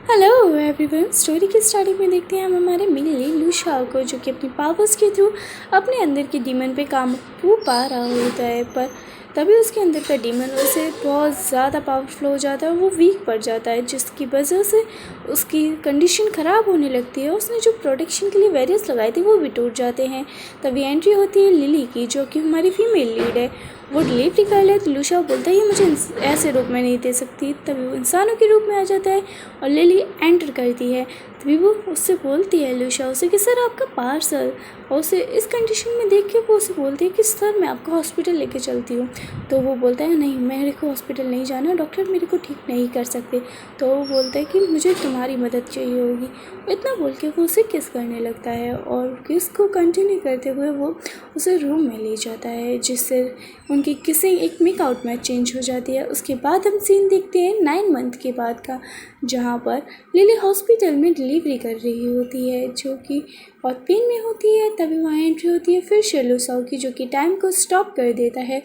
Hello everyone. Story की starting में देखते हैं हम हमारे मिली लू शाओ को, जो कि अपनी पावर्स के थ्रू अपने अंदर की डीमन पे काबू पा रहा होता है। पर तभी उसके अंदर का डीमन उसे बहुत ज़्यादा पावरफुल हो जाता है और वो वीक पड़ जाता है, जिसकी वजह से उसकी कंडीशन ख़राब होने लगती है। उसने जो प्रोटेक्शन के लिए वेरियस लगाए थे वो भी टूट जाते हैं। तभी एंट्री होती है लिली की, जो कि हमारी फीमेल लीड है। वो डिलीवरी कर ले तो लू शाओ बोलता है ये मुझे ऐसे रूप में नहीं दे सकती। तभी वो इंसानों के रूप में आ जाता है और लिली एंटर करती है। तभी वो उससे बोलती है लू शाओ से कि सर आपका पार्सल, और उसे इस कंडीशन में देख के वो उसे बोलती है कि सर मैं आपको हॉस्पिटल लेके चलती हूँ। तो वो बोलता है नहीं, मेरे को हॉस्पिटल नहीं जाना, डॉक्टर मेरे को ठीक नहीं कर सकते। तो वो बोलता है कि मुझे तुम्हारी मदद चाहिए होगी। इतना बोल के वो उसे किस करने लगता है और किस को कंटिन्यू करते हुए वो उसे रूम में ले जाता है, जिससे उनकी किसिंग एक मेकआउट में चेंज हो जाती है। उसके बाद हम सीन देखते हैं 9 मंथ के बाद का, जहाँ पर लिली हॉस्पिटल में डिलीवरी कर रही होती है, जो कि बहुत पेन में होती है। तभी वहाँ एंट्री होती है फिर से लू शाओ की, जो कि टाइम को स्टॉप कर देता है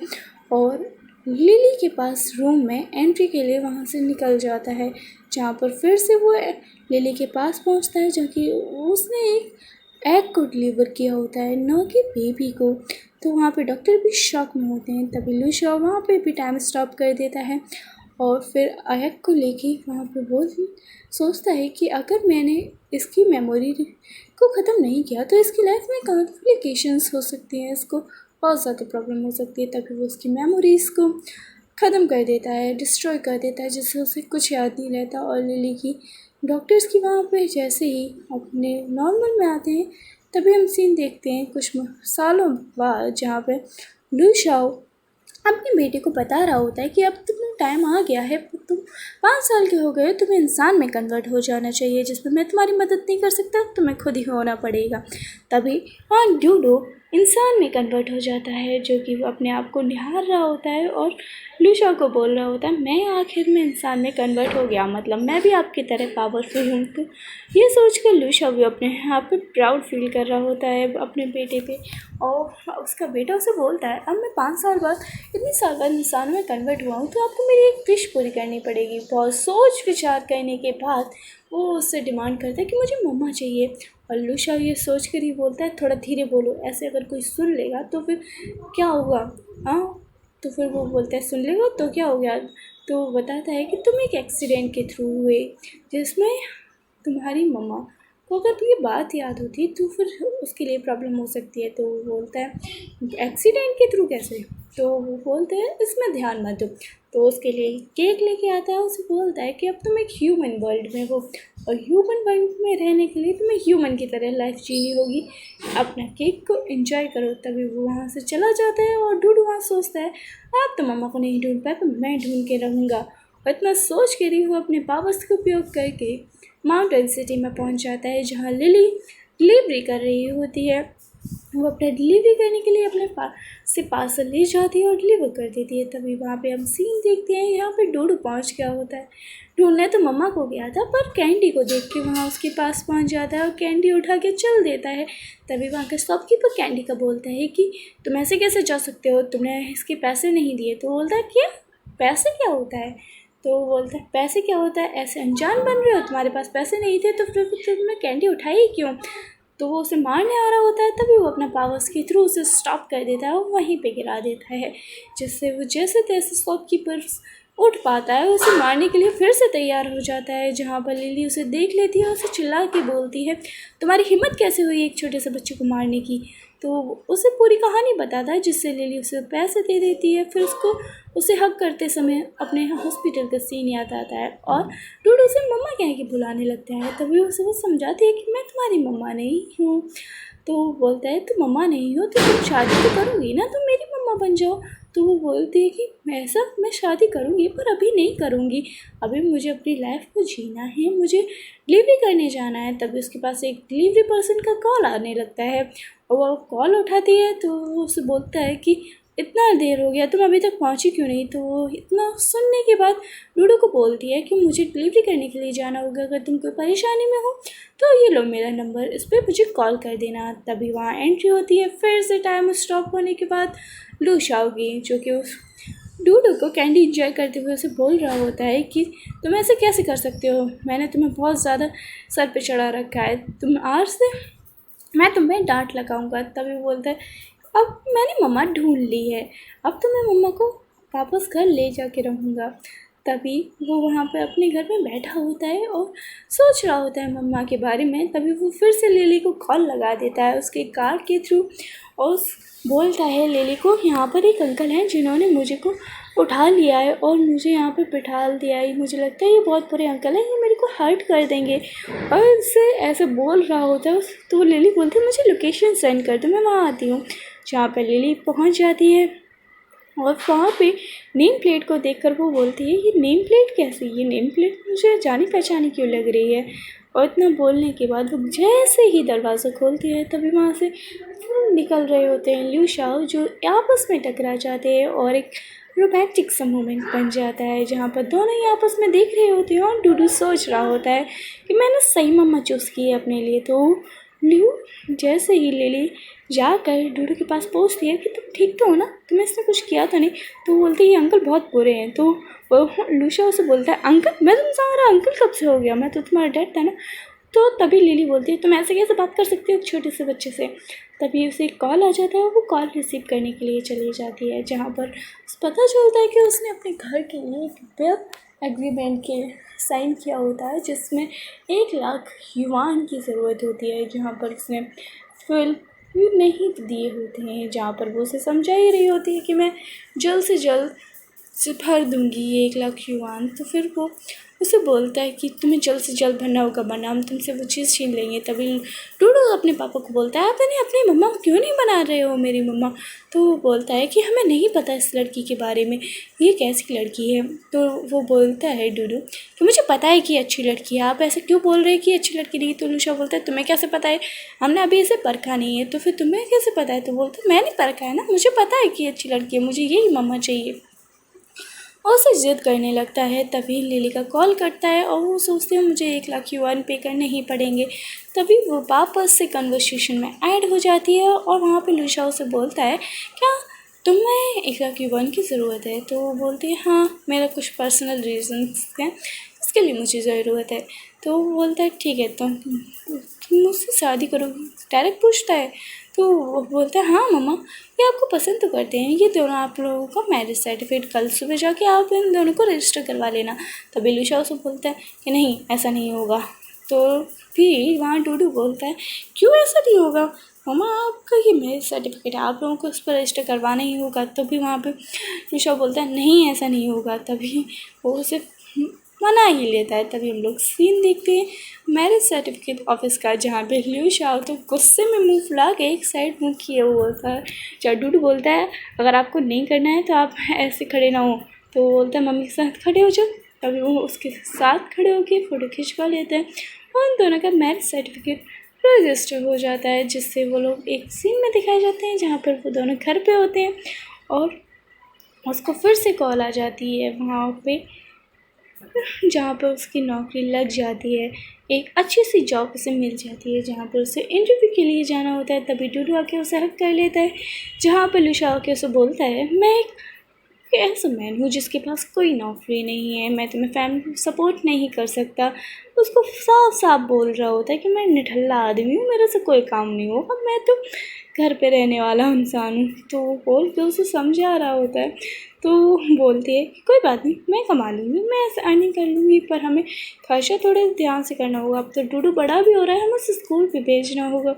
और लिली के पास रूम में एंट्री के लिए वहाँ से निकल जाता है, जहाँ पर फिर से वो लिली के पास पहुँचता है, जो कि उसने एक एग को डिलीवर किया होता है, न कि बेबी को। तो वहाँ पे डॉक्टर भी शॉक में होते हैं। तभी लू शाओ वहाँ पे भी टाइम स्टॉप कर देता है और फिर एग को लेके वहाँ पे वो सोचता है कि अगर मैंने इसकी मेमोरी को ख़त्म नहीं किया तो इसकी लाइफ में कॉम्प्लिकेशंस हो सकती हैं, इसको बहुत ज़्यादा प्रॉब्लम हो सकती है। तभी वो उसकी मेमोरीज़ को ख़त्म कर देता है, डिस्ट्रॉय कर देता है, जिससे उसे कुछ याद नहीं रहता। और लिली की डॉक्टर्स की वहाँ पे जैसे ही अपने नॉर्मल में आते हैं, तभी हम सीन देखते हैं कुछ सालों बाद, जहाँ पे लू शाओ अपने बेटे को बता रहा होता है कि अब तुम्हें टाइम आ गया है, तुम 5 साल के हो गए, तुम्हें इंसान में कन्वर्ट हो जाना चाहिए, जिसमें मैं तुम्हारी मदद नहीं कर सकता, तुम्हें खुद ही होना पड़ेगा। तभी हाँ ड्यूडो इंसान में कन्वर्ट हो जाता है, जो कि वो अपने आप को निहार रहा होता है और लू शाओ को बोल रहा होता है मैं आखिर में इंसान में कन्वर्ट हो गया, मतलब मैं भी आपकी तरह पावरफुल हूँ। तो ये सोच कर लू शाओ भी अपने आप पे प्राउड फील कर रहा होता है अपने बेटे पे। और उसका बेटा उसे बोलता है अब मैं 5 साल बाद इतनी साल बाद इंसान में कन्वर्ट हुआ हूँ, तो आपको मेरी एक विश पूरी करनी पड़ेगी। बहुत सोच विचार करने के बाद वो उससे डिमांड करता है कि मुझे मम्मा चाहिए। और लू शाओ ये सोच कर ही बोलता है थोड़ा धीरे बोलो, ऐसे अगर कोई सुन लेगा तो फिर क्या होगा। हाँ, तो फिर वो बोलता है सुन लेगा तो क्या हो गया। तो वो बताता है कि तुम एक एक्सीडेंट के थ्रू हुए, जिसमें तुम्हारी मम्मा को अगर ये बात याद होती तो फिर उसके लिए प्रॉब्लम हो सकती है। तो वो बोलता है एक्सीडेंट के थ्रू कैसे। तो वो बोलते हैं इसमें ध्यान मत दो। तो उसके लिए केक लेके आता है, उसे बोलता है कि अब तुम एक ह्यूमन वर्ल्ड में हो और ह्यूमन वर्ल्ड में रहने के लिए तुम्हें ह्यूमन की तरह लाइफ जीनी होगी, अपना केक को एंजॉय करो। तभी वो वहाँ से चला जाता है और डूडू वहाँ सोचता है आप तो मम्मा को नहीं ढूंढ पाए तो मैं ढूंढ के रहूँगा। और इतना सोच कर ही वो अपने पावर्स का उपयोग करके माउंटेन सिटी में पहुंच जाता है, जहां लिली डिलीवरी कर रही होती है। वो अपने डिलीवरी करने के लिए अपने से पार्सल ले जाती है और डिलीवर कर देती है। तभी वहाँ पे हम सीन देखते हैं, यहाँ पे डोडू पहुँच गया होता है। ढूंढने तो मम्मा को गया था, पर कैंडी को देख के वहाँ उसके पास पहुँच जाता है और कैंडी उठा के चल देता है। तभी वहाँ का शॉपकीपर कैंडी का बोलता है कि तुम ऐसे कैसे जा सकते हो, तुमने इसके पैसे नहीं दिए। तो बोलता है क्या पैसे क्या होता है। तो वो बोलता है पैसे क्या होता है, ऐसे अनजान बन रहे हो, तुम्हारे पास पैसे नहीं थे तो फिर तुमने कैंडी उठाई क्यों। तो वो उसे मारने आ रहा होता है, तभी वो अपना पावर्स के थ्रू उसे स्टॉप कर देता है और वहीं पे गिरा देता है, जिससे वो जैसे तैसे शॉपकीपर उठ पाता है, उसे मारने के लिए फिर से तैयार हो जाता है। जहाँ पर लिली उसे देख लेती है और उसे चिल्ला के बोलती है तुम्हारी हिम्मत कैसे हुई एक छोटे से बच्चे को मारने की। तो उसे पूरी कहानी बताता है, जिससे लिली उसे पैसे दे देती है। फिर उसको उसे हक करते समय अपने हॉस्पिटल का सीन याद आता है और डूडू उसे मम्मा कह के बुलाने लगता है। तभी उसे वो समझाती है कि मैं तुम्हारी मम्मा नहीं हूँ। तो वो बोलता है तुम मम्मा नहीं हो तो तुम शादी तो करोगी ना, तुम मेरी मम्मा बन जाओ। तो वो बोलती है कि मैं शादी करूँगी पर अभी नहीं करूँगी, अभी मुझे अपनी लाइफ को जीना है, मुझे डिलीवरी करने जाना है। तभी उसके पास एक डिलीवरी पर्सन का कॉल आने लगता है और वो कॉल उठाती है। तो वो उसे बोलता है कि इतना देर हो गया तुम अभी तक पहुंची क्यों नहीं। तो वो इतना सुनने के बाद डूडू को बोलती है कि मुझे डिलीवरी करने के लिए जाना होगा, अगर तुम कोई परेशानी में हो तो ये लो मेरा नंबर, इस पर मुझे कॉल कर देना। तभी वहाँ एंट्री होती है फिर से टाइम स्टॉप होने के बाद लू शाओ की, जो कि डूडू को कैंडी इंजॉय करते हुए उसे बोल रहा होता है कि तुम ऐसे कैसे कर सकते हो, मैंने तुम्हें बहुत ज़्यादा सर पे चढ़ा रखा है, तुम आज से मैं तुम्हें डांट लगाऊंगा। तभी बोलता है अब मैंने मम्मा ढूंढ ली है, अब तो मैं मम्मा को वापस घर ले जाके रहूँगा। तभी वो वहाँ पे अपने घर में बैठा होता है और सोच रहा होता है मम्मा के बारे में। तभी वो फिर से लिली को कॉल लगा देता है उसके कार के थ्रू और बोलता है लिली को यहाँ पर एक अंकल हैं जिन्होंने मुझे को उठा लिया है और मुझे यहाँ पे बिठा दिया है, मुझे लगता है ये बहुत बुरे अंकल हैं, ये मेरे को हर्ट कर देंगे। और उससे ऐसे बोल रहा होता है तो वो लिली बोलती है मुझे लोकेशन सेंड कर दो, मैं वहाँ आती हूँ। जहाँ पर लिली पहुँच जाती है और वहाँ पे नेम प्लेट को देखकर वो बोलती है ये नेम प्लेट कैसी, ये नेम प्लेट मुझे जानी पहचानी क्यों लग रही है। और इतना बोलने के बाद वो जैसे ही दरवाज़ा खोलती है तभी वहाँ से निकल रहे होते हैं लिू शाओ, जो आपस में टकरा जाते हैं और एक रोमांटिक सा मोमेंट बन जाता है जहाँ पर दोनों ही आपस में देख रहे होते हैं। और डूडू सोच रहा होता है कि मैंने सही मम्मा चूज़ की है अपने लिए। तो लिू जैसे ही लिली जाकर डूडू के पास पूछती है कि तुम ठीक तो हो ना, तुम्हें इसने कुछ किया तो नहीं। तो बोलती है अंकल बहुत बुरे हैं। तो लूशा उसे बोलता है अंकल, मैं तुम्हारा अंकल कब से हो गया, मैं तो तुम्हारा डैड था ना। तो तभी लिली बोलती है तुम ऐसे कैसे बात कर सकती हो एक छोटे से बच्चे से। तभी उसे एक कॉल आ जाता है और वो कॉल रिसीव करने के लिए चली जाती है, जहाँ पर पता चलता है कि उसने अपने घर के लिए एक बिल एग्रीमेंट के साइन किया होता है जिसमें 1 लाख युआन की ज़रूरत होती है, जहाँ पर उसने फिल नहीं दिए होते हैं, जहाँ पर वो उसे समझा ही रही होती है कि मैं जल्द से जल्द भर दूँगी ये 1 लाख युआन। तो फिर वो उसे बोलता है कि तुम्हें जल्द से जल्द भरना होगा वरना हम तुमसे वो चीज़ छीन लेंगे। तभी डूडू अपने पापा को बोलता है आप इन्हें अपनी मम्मा को क्यों नहीं बना रहे हो मेरी मम्मा। तो वो बोलता है कि हमें नहीं पता इस लड़की के बारे में, ये कैसी लड़की है। तो वो बोलता है डूडू कि मुझे पता है कि अच्छी लड़की है, आप ऐसे क्यों बोल रहे हैं कि अच्छी लड़की नहीं। तो लूशा बोलता है तुम्हें कैसे पता है, हमने अभी इसे परखा नहीं है। तो फिर तुम्हें कैसे पता है। तो बोलता है मैंने परखा है ना, मुझे पता है कि अच्छी लड़की है, मुझे यही मम्मा चाहिए। और उसे ज़िद करने लगता है। तभी लिली का कॉल करता है और वो सोचते हैं मुझे 1 लाख युआन पे करने ही पड़ेंगे। तभी वो वापस से कन्वर्सेशन में ऐड हो जाती है और वहाँ पे लूशा उसे बोलता है क्या तुम्हें 1 लाख युआन की ज़रूरत है। तो वो बोलती है हाँ मेरा कुछ पर्सनल रीजंस हैं, इसके लिए मुझे ज़रूरत है। तो वो बोलता है ठीक है तुम मुझसे शादी करोगी, डायरेक्ट पूछता है। तो वो बोलता है हाँ मम्मा ये आपको पसंद तो करते हैं, ये दोनों आप लोगों का मैरिज सर्टिफिकेट कल सुबह जाके आप इन दोनों को रजिस्टर करवा लेना। तभी लूशा उसे बोलता है कि नहीं ऐसा नहीं होगा। तो फिर वहाँ डूडू बोलता है क्यों ऐसा नहीं होगा मम्मा, आपका ये मैरिज सर्टिफिकेट है, आप लोगों को उस पर रजिस्टर करवाना ही होगा। तो भी वहाँ पे लूशा बोलता है नहीं ऐसा नहीं होगा। तभी वो उसे मना ही लेता है। तभी हम लोग सीन देखते हैं मैरिज सर्टिफिकेट ऑफिस का, जहाँ पे लिू शाओ तो गुस्से में मुंह फुला के एक साइड मुंह किए हुआ होता है। जब डूडू बोलता है अगर आपको नहीं करना है तो आप ऐसे खड़े ना हो। तो वो बोलता है मम्मी के साथ खड़े हो जाओ। तभी वो उसके साथ खड़े होकर फ़ोटो खिंचवा लेते हैं और उन दोनों का मैरिज सर्टिफिकेट रजिस्टर हो जाता है, जिससे वो लोग एक सीन में दिखाए जाते हैं जहाँ पर वो दोनों घर पे होते हैं और उसको फिर से कॉल आ जाती है वहाँ पे जहाँ पर उसकी नौकरी लग जाती है, एक अच्छी सी जॉब उसे मिल जाती है जहाँ पर उसे इंटरव्यू के लिए जाना होता है। तभी डूडू आके उसे हक कर लेता है, जहाँ पर लूशा आके उसे बोलता है मैं एक ऐसा मैन हूँ जिसके पास कोई नौकरी नहीं है, मैं तुम्हें फैमिली सपोर्ट नहीं कर सकता। उसको साफ साफ बोल रहा होता है कि मैं निठल्ला आदमी हूँ, मेरे से कोई काम नहीं होगा, मैं तो घर पे रहने वाला इंसान हूँ। तो वो बोल के उसे समझा रहा होता है। तो बोलती है कि कोई बात नहीं मैं कमा लूँगी, मैं ऐसे अर्निंग कर लूँगी, पर हमें खर्चा थोड़े ध्यान से करना होगा। अब तो डूडू बड़ा भी हो रहा है, हमें उसे स्कूल भी भेजना होगा।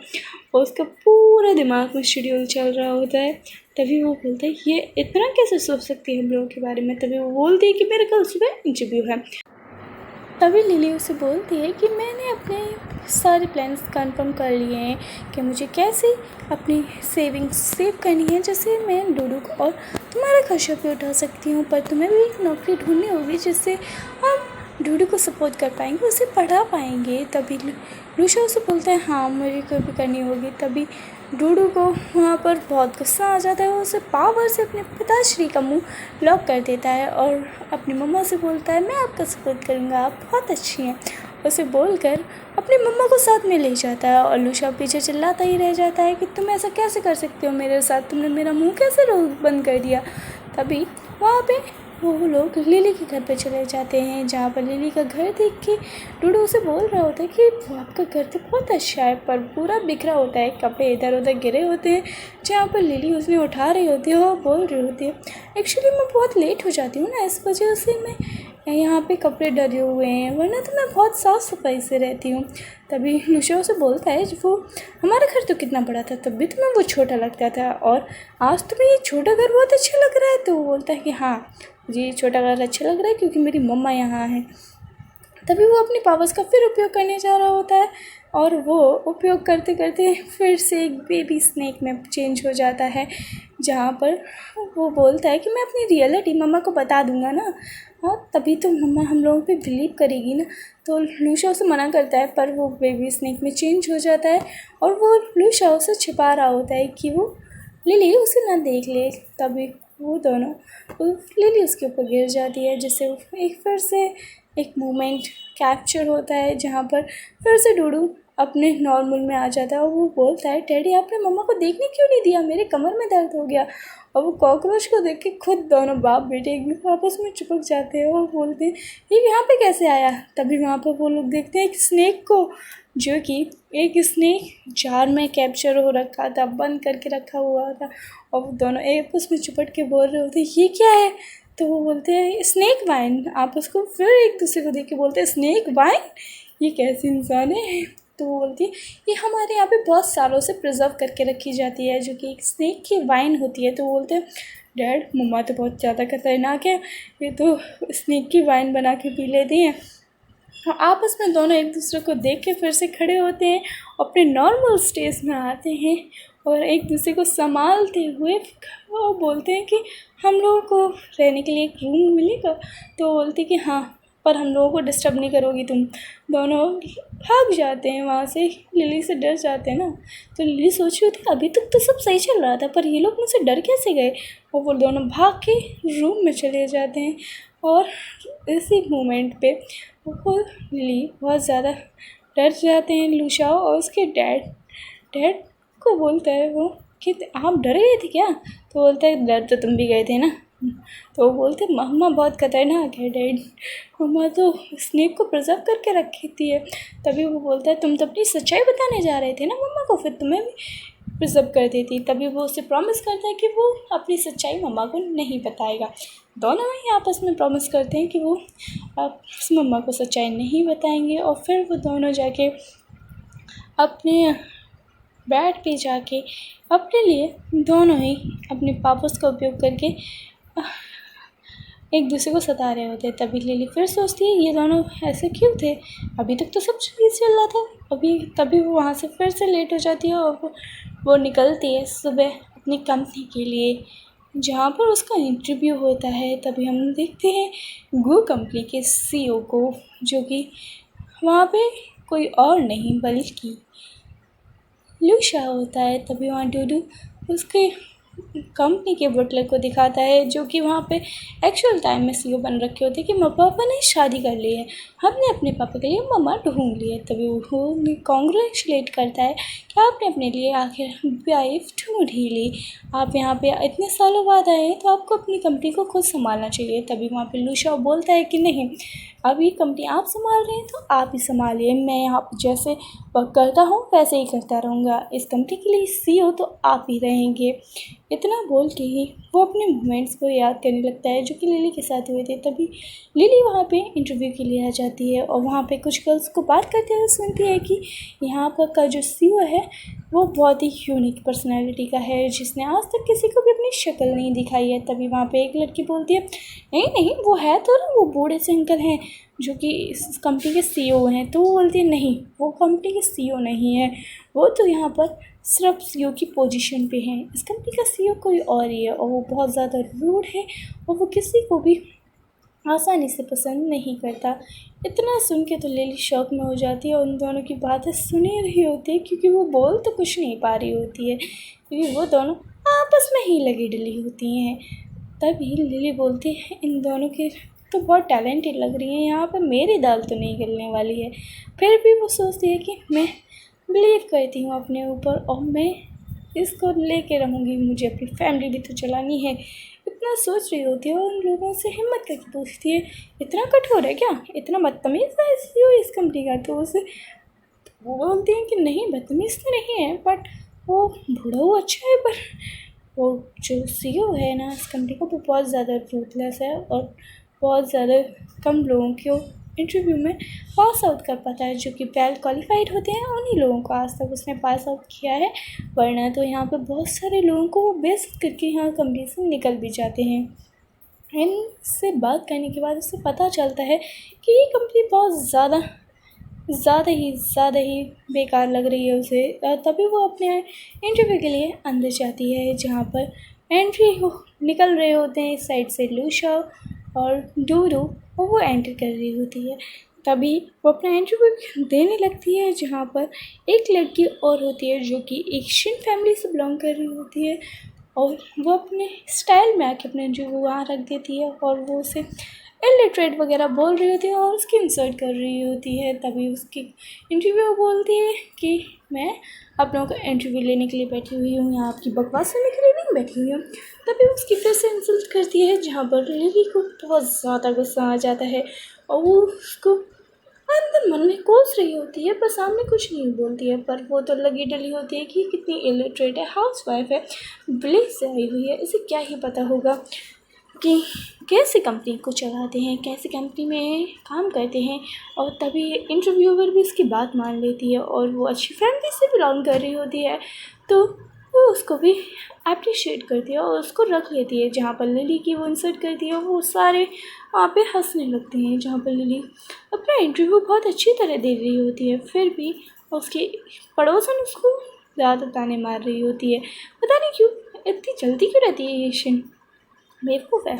और उसका पूरा दिमाग में शेड्यूल चल रहा होता है। तभी वो बोलता है ये इतना कैसे सोच सकती है हम लोगों के बारे में। तभी वो बोलती है कि मेरे कल सुबह इंटरव्यू है। तभी लिली उसे बोलती है कि मैंने अपने सारे प्लान्स कंफर्म कर लिए हैं कि मुझे कैसे अपनी सेविंग्स सेव करनी है, जैसे मैं डूडू को और तुम्हारा खर्चा भी उठा सकती हूँ। पर तुम्हें भी एक नौकरी ढूंढनी होगी जिससे हम डूडू को सपोर्ट कर पाएंगे, उसे पढ़ा पाएंगे। तभी लूशा उसे बोलता है हाँ मुझे कोई भी करनी होगी। तभी डूडू को वहाँ पर बहुत गुस्सा आ जाता है, वो उसे पावर से अपने पिताश्री का मुंह लॉक कर देता है और अपनी मम्मा से बोलता है मैं आपका सपोर्ट करूँगा, आप बहुत अच्छी हैं। उसे बोलकर अपनी मम्मा को साथ में ले जाता है और लूशा पीछे चिल्लाता ही रह जाता है कि तुम ऐसा कैसे कर सकते हो मेरे साथ, तुमने मेरा मुंह कैसे बंद कर दिया। तभी वहाँ पे वो लोग लिली के घर पे चले जाते हैं, जहाँ पर लिली का घर देख के डूडू उसे बोल रहा होता है कि आपका घर तो बहुत अच्छा है, पर पूरा बिखरा होता है, कपड़े इधर उधर गिरे होते हैं। जहाँ पर लिली उसने उठा रही होती है और बोल रही होती है, एक्चुअली मैं बहुत लेट हो जाती हूँ ना, इस वजह से मैं यहाँ पे कपड़े डले हुए हैं, वरना तो मैं बहुत साफ़ सफाई से रहती हूँ। तभी लूशा उसे बोलता है, वो हमारा घर तो कितना बड़ा था, तब भी तुम्हें वो छोटा लगता था, और आज तुम्हें ये छोटा घर बहुत अच्छा लग रहा है। तो वो बोलता है कि हाँ, मुझे ये छोटा घर अच्छा लग रहा है क्योंकि मेरी मम्मा यहाँ है। तभी वो अपनी पावर्स का फिर उपयोग करने जा रहा होता है, और वो उपयोग करते करते फिर से एक बेबी स्नेक में चेंज हो जाता है, जहाँ पर वो बोलता है कि मैं अपनी रियलिटी मम्मा को बता दूंगा ना, हाँ तभी तो मम्मा हम लोगों पे बिलीव करेगी ना। तो लूशा उसे मना करता है, पर वो बेबी स्नेक में चेंज हो जाता है, और वो लूशा उसे छिपा रहा होता है कि वो लिली उसे ना देख ले। तभी वो दोनों लिली उसके ऊपर गिर जाती है, जिससे एक फिर से एक मोमेंट कैप्चर होता है, जहाँ पर फिर से डूडू अपने नॉर्मल में आ जाता है, और वो बोलता है, डैडी आपने मम्मा को देखने क्यों नहीं दिया, मेरे कमर में दर्द हो गया। और वो कॉकरोच को देख के खुद दोनों बाप बेटे एक दूसरे आपस में चिपक जाते हैं और बोलते हैं, ये यहाँ पे कैसे आया। तभी वहाँ पर वो लोग देखते हैं एक स्नेक को, जो कि एक स्नेक जार में कैप्चर हो रखा था, बंद करके रखा हुआ था, और वो दोनों आपस में चिपट के बोल रहे होते, ये क्या है। तो वो बोलते हैं स्नेक वाइन, आप उसको फिर एक दूसरे को देख के बोलते हैं स्नेक वाइन, ये कैसे इंसान है। तो वो बोलती है, ये हमारे यहाँ पे बहुत सालों से प्रिजर्व करके रखी जाती है, जो कि एक स्नेक की वाइन होती है। तो वो बोलते हैं, डैड मम्मा तो बहुत ज़्यादा खतरनाक है, ये तो स्नेक की वाइन बना के पी लेती हैं। आपस में दोनों एक दूसरे को देख के फिर से खड़े होते हैं, अपने नॉर्मल स्टेज में आते हैं, और एक दूसरे को संभालते हुए वो बोलते हैं कि हम लोगों को रहने के लिए एक रूम मिलेगा। तो बोलती कि हाँ, पर हम लोगों को डिस्टर्ब नहीं करोगी तुम। दोनों भाग जाते हैं वहाँ से, लिली से डर जाते हैं ना। तो लिली सोच रही होती अभी तक तो सब सही चल रहा था, पर ये लोग मुझसे डर कैसे गए। और वो दोनों भाग के रूम में चले जाते हैं, और इसी मोमेंट पे वो लिली बहुत ज़्यादा डर जाते हैं। लूशा और उसके डैड को बोलता है वो कि आप डर गए थे क्या। तो बोलता है, डर तो तुम भी गए थे ना। तो वो बोलते, मम्मा बहुत खतरनाक है डैड, मम्मा तो स्नेक को प्रिजर्व करके रखी थी। तभी वो बोलता है, तुम तो अपनी सच्चाई बताने जा रहे थे ना मम्मा को, फिर तुम्हें भी प्रिजर्व कर देती। तभी वो उसे प्रॉमिस करता है कि वो अपनी सच्चाई मम्मा को नहीं बताएगा। दोनों ही आपस में प्रॉमिस करते हैं कि वो मम्मा को सच्चाई नहीं बताएंगे, और फिर वो दोनों जाके अपने बेड पे जाके अपने लिए दोनों ही अपने पापोस का उपयोग करके एक दूसरे को सता रहे होते हैं। तभी लिली फिर सोचती है, ये दोनों ऐसे क्यों थे, अभी तक तो सब चीज़ चल रहा था। तभी वो वहाँ से फिर से लेट हो जाती है, और वो निकलती है सुबह अपनी कंपनी के लिए, जहाँ पर उसका इंटरव्यू होता है। तभी हम देखते हैं गो कंपनी के CEO को, जो कि वहाँ पे कोई और नहीं बल्कि लूशा होता है। तभी वहाँ डूडू उसके कंपनी के बटलर को दिखाता है, जो कि वहाँ पे एक्चुअल टाइम में CEO बन रखे होते हैं, कि पापा ने शादी कर ली है, हमने अपने पापा के लिए मम्मा ढूंढ ली है। तभी वो कॉन्ग्रेचुलेट करता है कि आपने अपने लिए आखिर वाइफ ढूंढ ही ली, आप यहाँ पे इतने सालों बाद आए हैं, तो आपको अपनी कंपनी को खुद संभालना चाहिए। तभी वहाँ पे लूशा बोलता है कि नहीं, अब ये कंपनी आप संभाल रहे हैं तो आप ही संभालिए, मैं यहाँ जैसे वर्क करता हूँ वैसे ही करता रहूँगा, इस कंपनी के लिए CEO तो आप ही रहेंगे। इतना बोल के ही वो अपने मोमेंट्स को याद करने लगता है, जो कि लिली के साथ हुए थे। तभी लिली वहाँ पे इंटरव्यू के लिए आ जाती है, और वहाँ पे कुछ गर्ल्स को बात करते हुए सुनती है कि यहाँ पर का जो CEO है वो बहुत ही यूनिक पर्सनैलिटी का है, जिसने आज तक किसी को भी अपनी शक्ल नहीं दिखाई है। तभी वहाँ पे एक लड़की बोलती है, नहीं नहीं, वो है तो ना, वो बूढ़े से अंकल हैं जो कि इस कंपनी के CEO हैं। तो वो बोलती है, नहीं, वो कंपनी के CEO नहीं है, वो तो यहाँ पर सिर्फ CEO की पोजीशन पे हैं, इस कंपनी का CEO कोई और ही है, और वो बहुत ज़्यादा रूड है, और वो किसी को भी आसानी से पसंद नहीं करता। इतना सुन के तो लिली शॉक में हो जाती है, उन दोनों की बातें सुनी रही होती है, क्योंकि वो बोल तो कुछ नहीं पा रही होती है, क्योंकि वो दोनों आपस में ही लगी डली होती हैं। तभी लिली बोलती है, इन दोनों के तो बहुत टैलेंटेड लग रही है, यहाँ पर मेरी दाल तो नहीं गलने वाली है। फिर भी वो सोचती है कि मैं बिलीव करती हूँ अपने ऊपर, और मैं इसको लेके रहूँगी, मुझे अपनी फैमिली भी तो चलानी है। इतना सोच रही होती है और उन लोगों से हिम्मत करके पूछती है, इतना कठोर है क्या, इतना बदतमीज़ है CEO इस कंपनी का। तो उसे वो बोलती हैं कि नहीं, बदतमीज़ तो नहीं है, बट वो बूढ़ा वो अच्छा है, पर वो जो CEO है ना इस कंपनी का, वो बहुत ज़्यादा रूथलेस है और बहुत ज़्यादा कम लोगों को इंटरव्यू में पास आउट कर पाता है। जो कि वेल क्वालिफाइड होते हैं उन्हीं लोगों को आज तक उसने पास आउट किया है, वरना तो यहाँ पर बहुत सारे लोगों को वो बेस्ट करके यहाँ कंपनी से निकल भी जाते हैं। इनसे बात करने के बाद उससे पता चलता है कि ये कंपनी बहुत ज़्यादा ही बेकार लग रही है उसे। तभी वो अपने इंटरव्यू के लिए अंदर जाती है, जहाँ पर एंट्री निकल रहे होते हैं इस साइड से लूशा और डूडू, और वो एंटर कर रही होती है। तभी वो अपना इंटरव्यू देने लगती है, जहाँ पर एक लड़की और होती है जो कि एक शिन फैमिली से बिलोंग कर रही होती है, और वो अपने स्टाइल में आके अपना इंटरव्यू वहाँ रख देती है और वो उसे इलिटरेट वगैरह बोल रही होती है और उसकी इंसल्ट कर रही होती है। तभी उसकी इंटरव्यू बोलती है कि मैं आप लोगों का इंटरव्यू लेने के लिए बैठी हुई हूँ, यहाँ आपकी बकवास सुनने के लिए नहीं बैठी हुई हूँ। तभी उसकी फिर से इंसल्ट करती है, जहाँ पर लिली को बहुत ज़्यादा गुस्सा आ जाता है और वो उसको अंदर मन में कोस रही होती है, पर सामने कुछ नहीं बोलती है। पर वो तो लगी डली होती है कि कितनी इलिटरेट है, हाउसवाइफ है, विलेज से आई हुई है, इसे क्या ही पता होगा कि कैसे कंपनी को चलाते हैं, कैसे कंपनी में काम करते हैं। और तभी इंटरव्यूअर भी उसकी बात मान लेती है और वो अच्छी फैमिली से बिलोंग कर रही होती है, तो वो उसको भी अप्रिशिएट करती है और उसको रख लेती है। जहाँ पर लिली की वो इंसल्ट करती है, वो सारे वहाँ पे हंसने लगते हैं। जहाँ पर लिली अपना इंटरव्यू बहुत अच्छी तरह दे रही होती है, फिर भी उसकी पड़ोसन उसको ज़्यादा ताने मार रही होती है। पता नहीं क्यों इतनी जल्दी क्यों रहती है ये शिन, बेवकूफ़ है।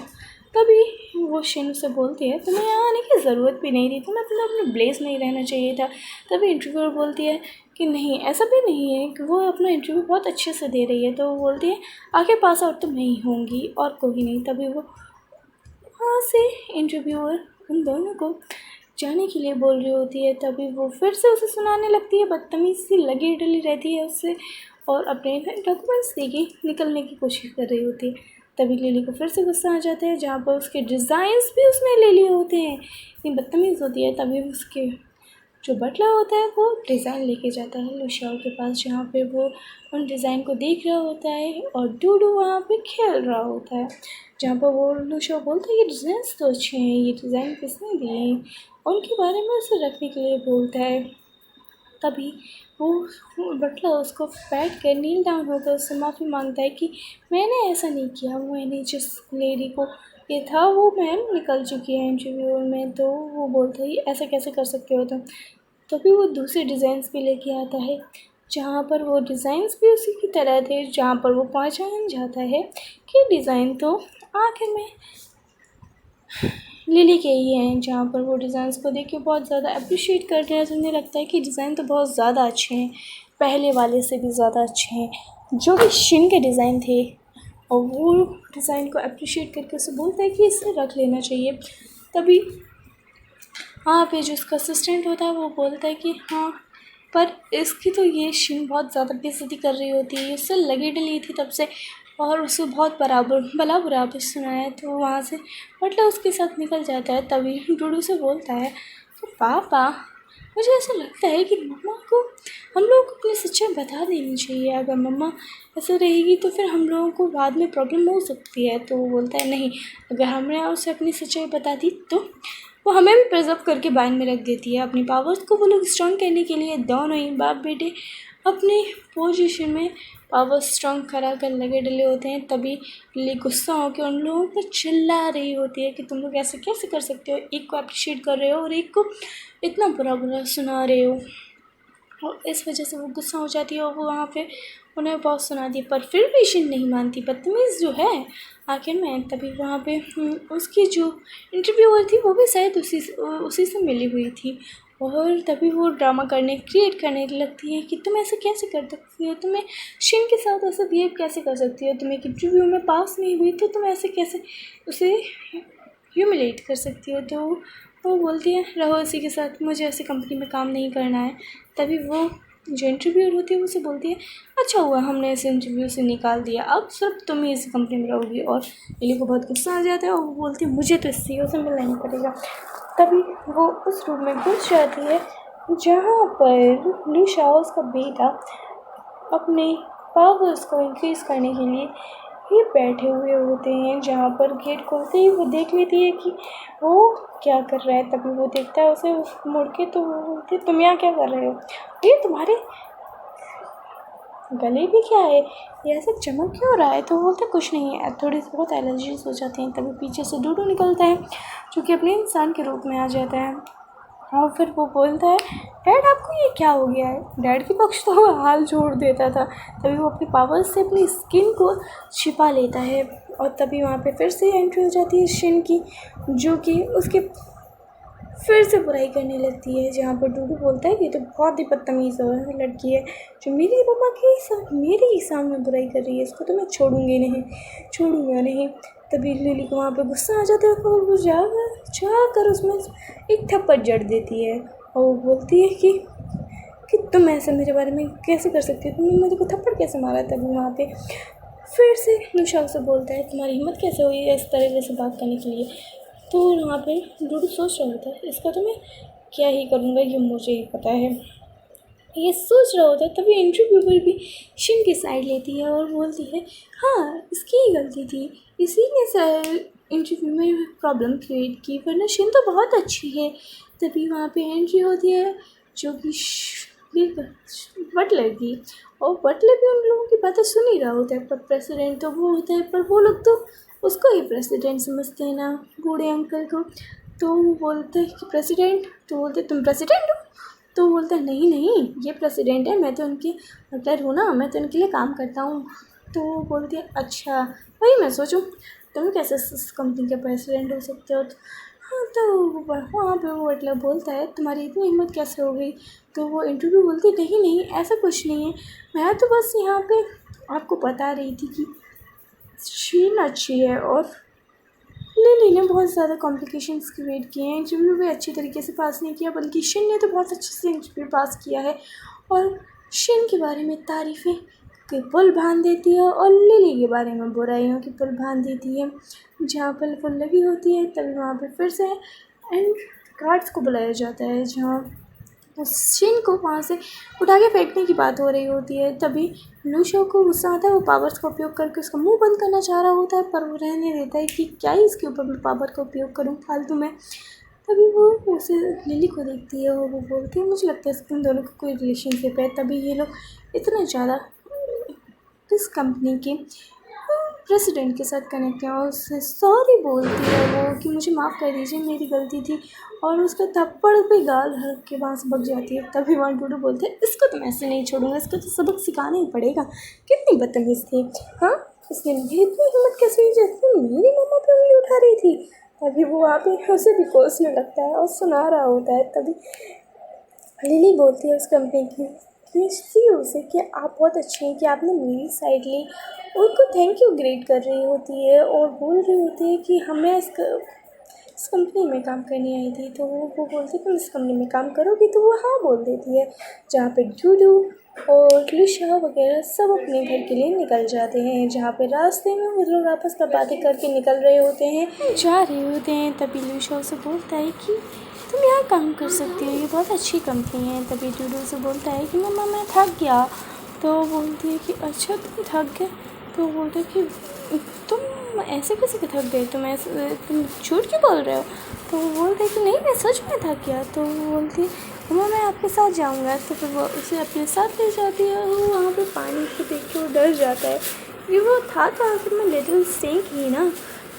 तभी वो शिन से बोलती है, तुम्हें यहाँ आने की ज़रूरत भी नहीं थी, तुम्हें अपने ब्लेस नहीं रहना चाहिए था। तभी इंटरव्यूअर बोलती है कि नहीं, ऐसा भी नहीं है, कि वो अपना इंटरव्यू बहुत अच्छे से दे रही है। तो वो बोलती है आगे पास आउट तो मैं ही होंगी और कोई नहीं। तभी वो वहाँ से इंटरव्यूअर उन दोनों को जाने के लिए बोल रही होती है। तभी वो फिर से उसे सुनाने लगती है, बदतमीज़ सी लगी डली रहती है उससे और अपने डॉक्यूमेंट्स देके निकलने की कोशिश कर रही होती है। तभी लिली को फिर से गुस्सा आ जाता है, जहाँ पर उसके डिज़ाइंस भी उसने ले लिए होते हैं, इतनी बदतमीज़ होती है। तभी उसके जो बटला होता है वो डिज़ाइन लेके जाता है लुशियाओ के पास, जहाँ पे वो उन डिज़ाइन को देख रहा होता है और डूडू वहाँ पे खेल रहा होता है। जहाँ पर वो लुशियाओ बोलता है ये डिज़ाइंस तो अच्छे हैं, ये डिज़ाइन किसने दिए हैं, और उनके बारे में उसे रखने के लिए बोलता है। तभी वो बटला उसको बैठ कर नील डाउन होकर उससे माफ़ी मांगता है कि मैंने ऐसा नहीं किया, मैंने जिस लेडी को ये था वो मैम निकल चुकी है इंटरव्यू में। तो वो बोलता है ऐसा कैसे कर सकते हो तुम। तभी वो दूसरे डिज़ाइंस भी लेके आता है, जहाँ पर वो डिज़ाइंस भी उसी की तरह थे, जहाँ पर वो पहचान जाता है कि डिज़ाइन तो आखिर में लिली के ही हैं। जहाँ पर वो डिज़ाइंस को देख के बहुत ज़्यादा अप्रिशिएट करते हैं, तो उन्हें लगता है कि डिज़ाइन तो बहुत ज़्यादा अच्छे हैं, पहले वाले से भी ज़्यादा अच्छे हैं जो कि शिन के डिज़ाइन थे। और वो डिज़ाइन को अप्रिशिएट करके उसे बोलता है कि इसे रख लेना चाहिए। तभी वहाँ पे जो उसका असिस्टेंट होता है वो बोलता है कि हाँ, पर इसकी तो ये शिन बहुत ज़्यादा बेइज्जती कर रही होती है, उससे लगी डली थी तब से और उसे बहुत भला बुरा भी सुनाया है। तो वहाँ से मतलब उसके साथ निकल जाता है। तभी डूडू से बोलता है कि पापा, मुझे ऐसा लगता है कि मम्मा को हम लोगों को अपनी सच्चाई बता देनी चाहिए। अगर मम्मा ऐसे रहेगी तो फिर हम लोगों को बाद में प्रॉब्लम हो सकती है। तो वो बोलता है नहीं, अगर हमने उसे अपनी सच्चाई बता दी तो वो हमें भी प्रिजर्व करके बाइंड में रख देती है। अपनी पावर्स को वो लोग स्ट्रॉन्ग करने के लिए दोनों ही बाप बेटे अपनी पोजीशन में पावर स्ट्रॉन्ग करा कर लगे डले होते हैं। तभी लिली गुस्सा होकर उन लोगों पर चिल्ला रही होती है कि तुम लोग ऐसे कैसे कर सकते हो, एक को अप्रिशिएट कर रहे हो और एक को इतना बुरा बुरा सुना रहे हो। और इस वजह से वो गुस्सा हो जाती है और वो वहाँ पे उन्हें बहुत सुना दी, पर फिर भी शिन नहीं मानती, बदतमीज़ जो है आखिर में। तभी वहाँ पे उसकी जो इंटरव्यूअर थी वो भी शायद उसी से मिली हुई थी और तभी वो ड्रामा क्रिएट करने लगती है कि तुम ऐसे कैसे कर सकती हो, तुम्हें शिन के साथ ऐसे बिहेव कैसे कर सकती हो, तुम एक इंटरव्यू में पास नहीं हुई तो तुम ऐसे कैसे उसे ह्यूमिलेट कर सकती हो। तो वो बोलती है रहो इसी के साथ, मुझे ऐसी कंपनी में काम नहीं करना है। तभी वो जो इंटरव्यूअर होती है उसे बोलती है अच्छा हुआ हमने इस इंटरव्यू से निकाल दिया, अब सिर्फ तुम ही इस कंपनी में रहोगी। और लिली को बहुत गुस्सा आ जाता है और वो बोलती है मुझे तो इस CEO से मिलना ही पड़ेगा। तभी वो उस रूम में घुस जाती है जहाँ पर लू शाओ उसका बेटा अपने पावर्स को इंक्रीज़ करने के लिए ही बैठे हुए होते हैं। जहाँ पर गेट खोलते ही वो देख लेती है कि वो क्या कर रहा है। तभी वो देखता है उसे मुड़ के, तो वो बोलती है तुम यहाँ क्या कर रहे हो, ये तुम्हारे गले भी क्या है, ये ऐसा चमक क्यों रहा है। तो वो बोलते कुछ नहीं है, थोड़ी सी बहुत एलर्जीज हो जाती हैं। तभी पीछे से डूडू निकलता है जो कि अपने इंसान के रूप में आ जाता है और फिर वो बोलता है डैड आपको ये क्या हो गया है। डैड के पक्ष तो वो हाल छोड़ देता था। तभी वो अपनी पावर्स से अपनी स्किन को छिपा लेता है और तभी वहाँ पे फिर से एंट्री हो जाती है शिन की, जो कि उसके फिर से बुराई करने लगती है। जहाँ पर डूडू बोलता है कि तो बहुत ही बदतमीज़ लड़की है जो मेरी मम्मा के मेरे ही सामने बुराई कर रही है, इसको तो मैं छोड़ूंगा नहीं। तभी लिली को वहाँ पे गुस्सा आ जाता है और वो जाकर उसमें एक थप्पड़ जड़ देती है और वो बोलती है कि तुम ऐसे मेरे बारे में कैसे कर सकती हो, तुमने मुझे को थप्पड़ कैसे मारा। तभी वहाँ पे फिर से लूशाओ से बोलता है तुम्हारी हिम्मत कैसे हुई है इस तरह से बात करने के लिए। तो वहाँ पे डूडू सोच रहा होता है इसका तो मैं क्या ही करूँगा, ये मुझे ही पता है, ये सोच रहा होता है। तभी इंटरव्यूअर भी शिन की साइड लेती है और बोलती है हाँ इसकी ही गलती थी, इसी ने इंटरव्यू में प्रॉब्लम क्रिएट की, वरना शिन तो बहुत अच्छी है। तभी वहाँ पे एंट्री होती है जो कि बटलर की, और बटलर भी उन लोगों की बातें सुन ही रहा होता है। पर प्रेसिडेंट तो वो होता है, पर वो लोग तो उसको ही प्रेसिडेंट समझते हैं ना, बूढ़े अंकल को। तो वो बोलते हैं कि प्रेसिडेंट, तो बोलते तुम प्रेसिडेंट हो, तो बोलता है नहीं ये प्रेसिडेंट है, मैं तो उनकी बटलर हूँ ना, मैं तो उनके लिए काम करता हूँ। तो वो बोलती है अच्छा वही मैं सोचूं तुम कैसे इस कंपनी के प्रेसिडेंट हो सकते हो। हाँ तो वहाँ पे वो बटलर बोलता है तुम्हारी इतनी हिम्मत कैसे हो गई। तो वो इंटरव्यू बोलती नहीं ऐसा कुछ नहीं है, मैं तो बस यहाँ पे आपको बता रही थी कि शीन अच्छी है और लिली ने बहुत ज़्यादा कॉम्प्लिकेशंस क्रिएट किए हैं। इंटरव्यू भी अच्छी तरीके से पास नहीं किया, बल्कि शिन ने तो बहुत अच्छे से इंटरव्यू पास किया है और शिन के बारे में तारीफ़ें के पुल बांध देती है और लिली के बारे में बुराइयों की पुल बांध देती है। जहाँ पर पुल लगी होती है तभी वहाँ पर फिर से एंड गार्ड्स को बुलाया जाता है, जहाँ उस शिन को वहाँ से उठा के फेंकने की बात हो रही होती है। तभी लूशो को गुस्सा आता है, वो पावर्स का उपयोग करके उसका मुंह बंद करना चाह रहा होता है, पर वो रहने देता है कि क्या ही इसके ऊपर मैं पावर का उपयोग करूँ फालतू में। तभी वो उसे लिली को देखती है और वो बोलती है मुझे लगता है इन दोनों का कोई रिलेशनशिप है। तभी ये लोग इतना ज़्यादा इस कंपनी के प्रेसिडेंट के साथ कनेक्ट है और उससे सॉरी बोलती है वो कि मुझे माफ़ कर दीजिए मेरी गलती थी, और उसका थप्पड़ पे गाल हड़प के वहाँ से भग जाती है। तभी वहाँ डूडू बोलते हैं इसको तो मैं ऐसे नहीं छोड़ूंगा, इसको तो सबक सिखाना ही पड़ेगा, कितनी बदतमीज़ थी। हाँ इसने इतनी हिम्मत कैसे हुई जैसे मेरी मम्मा पे उंगली उठा रही थी। तभी वो वहाँ पे उसे भी कोसने लगता है और सुना रहा होता है। तभी लिली बोलती है उस कंपनी की CEO से कि आप बहुत अच्छे हैं कि आपने मेरी साइड ली, उनको थैंक यू ग्रेट कर रही होती है और बोल रही होती है कि हमें इस कंपनी में काम करने आई थी। तो वो बोलती है तुम इस कंपनी में काम करोगी, तो वो हाँ बोल देती है। जहाँ पे डूडू और लूशा वगैरह सब अपने घर के लिए निकल जाते हैं। जहाँ पे रास्ते में वो लोग आपस में बातें करके निकल रहे होते हैं, जा रहे होते हैं। तभी लूशा उसे बोलता है कि तुम यहाँ काम कर सकती हो, ये बहुत अच्छी कंपनी है। तभी डूडू से बोलता है कि मम्मा मैं थक गया। तो बोलती है कि अच्छा तुम थक गए। तो बोलते हैं कि तुम ऐसे कैसे कि थक गए, तुम झूठ क्यों बोल रहे हो। तो वो बोलते हैं कि नहीं मैं सच में थक गया। तो वो बोलती है मम्मा मैं आपके साथ जाऊँगा। तो फिर वो उसे अपने साथ ले जाती है और वो वहाँ पे पानी को देख के वो डर जाता है क्योंकि वो था तो आखिर में लिटिल स्नेक ही ना।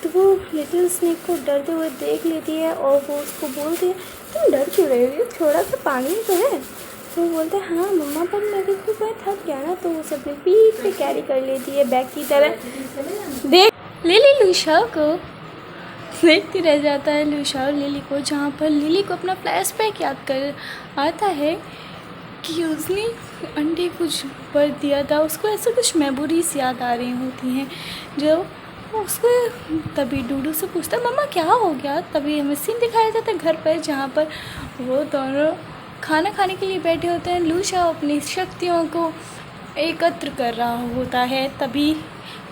तो वो लिटिल स्नेक को डरते हुए देख लेती है और वो उसको बोलती है तुम डर क्यों रहे हो, थोड़ा सा पानी तो है। तो वो बोलते हैं हाँ मम्मा पर मेरे को मैं थक गया ना। तो वो सब पीठ पे कैरी कर लेती है बैग की तरह। देख लिली लूशा को देखती रह जाता है, लूशा और लिली को, जहाँ पर लिली को अपना फ्लैशबैक याद कर आता है कि उसने अंडे कुछ भर दिया था। उसको ऐसे कुछ मेमोरीज याद आ रही होती हैं जो उसको। तभी डूडू से पूछता है मम्मा क्या हो गया। तभी हमें सीन दिखाया जाता है घर पर, जहाँ पर वो दोनों खाना खाने के लिए बैठे होते हैं। लू शाओ अपनी शक्तियों को एकत्र कर रहा होता है। तभी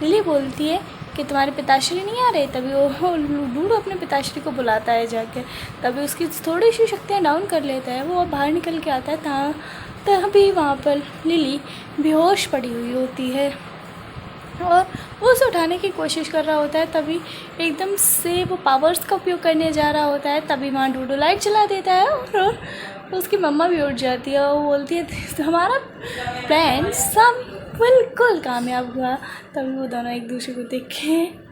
लिली बोलती है कि तुम्हारे पिताश्री नहीं आ रहे। तभी वो डूडू अपने पिताश्री को बुलाता है जाकर। तभी उसकी थोड़ी सी शक्तियाँ डाउन कर लेता है। वो बाहर निकल के आता है। तभी वहाँ पर लिली बेहोश पड़ी हुई होती है और वो उसे उठाने की कोशिश कर रहा होता है। तभी एकदम से वो पावर्स का उपयोग करने जा रहा होता है। तभी वहाँ डूडू लाइट जला देता है और उसकी मम्मा भी उठ जाती है और वो बोलती है हमारा प्लान सब बिल्कुल कामयाब हुआ। तभी वो दोनों एक दूसरे को देख के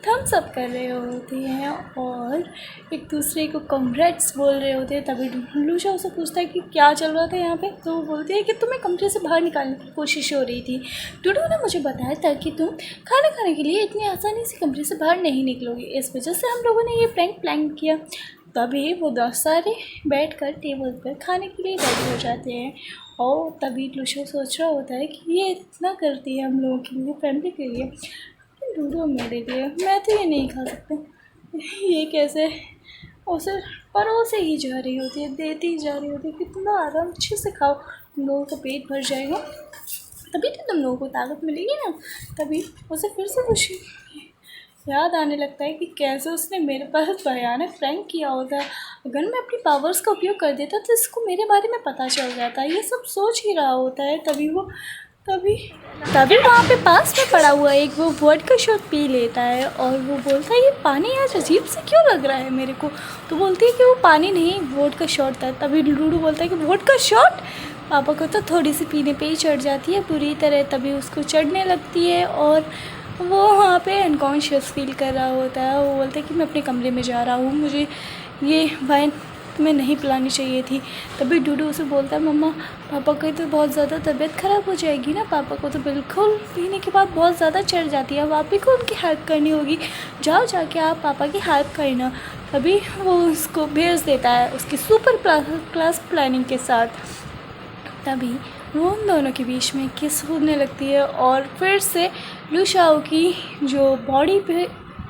थम्स अप कर रहे होते हैं और एक दूसरे को कॉन्ग्रेट्स बोल रहे होते हैं। तभी लू शाओ उससे पूछता है कि क्या चल रहा था यहाँ पे। तो वो बोलती है कि तुम्हें कमरे से बाहर निकालने की कोशिश हो रही थी। डूडू ने मुझे बताया था कि तुम खाना खाने के लिए इतनी आसानी से कमरे से बाहर नहीं निकलोगी, इस वजह से हम लोगों ने ये प्रैंक प्लान किया। तभी वो 10 सारे बैठकर टेबल पर खाने के लिए रेडी हो जाते हैं और तभी लू शाओ सोच रहा होता है कि ये इतना करती है हम लोगों के लिए, फैमिली के लिए, डूडू मेरे लिए, मैं तो ये नहीं खा सकता। ये कैसे उसे परोसे ही जा रही होती है, देती ही जा रही होती है कि तुम आराम अच्छे से खाओ, तुम लोगों का पेट भर जाएगा, तभी तो तुम लोगों को ताकत मिलेगी ना। तभी उसे फिर से कुछ याद आने लगता है कि कैसे उसने मेरे पास भयानक प्रैंक किया होता। अगर मैं अपनी पावर्स का उपयोग कर देता तो इसको मेरे बारे में पता चल जाता। ये सब सोच ही रहा होता है। तभी वहाँ पे पास में पड़ा हुआ एक वो वोडका शॉट पी लेता है और वो बोलता है ये पानी आज अजीब से क्यों लग रहा है मेरे को। तो बोलती है कि वो पानी नहीं, वोडका शॉट था। तभी डूडू बोलता है कि वोडका शॉट। पापा को तो थोड़ी सी पीने पे ही चढ़ जाती है बुरी तरह। तभी उसको चढ़ने लगती है और वो वहाँ पे अनकॉन्शियस फील कर रहा होता है। वो बोलता है कि मैं अपने कमरे में जा रहा हूँ, मुझे ये वाइन तुम्हें नहीं पिलानी चाहिए थी। तभी डूडू उसे बोलता है मम्मा पापा की तो बहुत ज़्यादा तबीयत ख़राब हो जाएगी ना, पापा को तो बिल्कुल पीने के बाद बहुत ज़्यादा चढ़ जाती है, अब आप ही को उनकी हेल्प करनी होगी, जाओ जाके आप पापा की हेल्प करना। तभी वो उसको भेज देता है उसकी सुपर क्लास प्लानिंग के साथ। तभी वो उन दोनों के बीच में किस होने लगती है और फिर से लू शाओ की जो बॉडी पे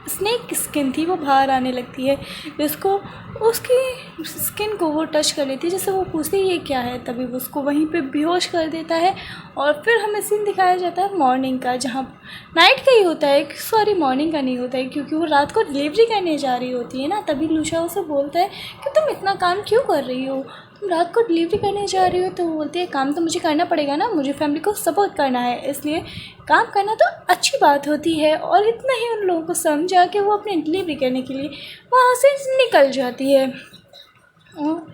स्नेक स्किन थी वो बाहर आने लगती है, जिसको उसकी स्किन को वो टच कर लेती है, जैसे वो पूछती है ये क्या है। तभी वो उसको वहीं पे बेहोश कर देता है और फिर हमें सीन दिखाया जाता है मॉर्निंग का, जहाँ नाइट का ही होता है, सॉरी मॉर्निंग का नहीं होता है, क्योंकि वो रात को डिलीवरी करने जा रही होती है ना। तभी लू शाओ उसे बोलता है कि तुम इतना काम क्यों कर रही हो, तुम रात को डिलीवरी करने जा रही हो। तो वो बोलती है काम तो मुझे करना पड़ेगा ना, मुझे फैमिली को सपोर्ट करना है, इसलिए काम करना तो अच्छी बात होती है। और इतना ही उन लोगों को समझा के वो अपनी डिलीवरी करने के लिए वहाँ से निकल जाती है। और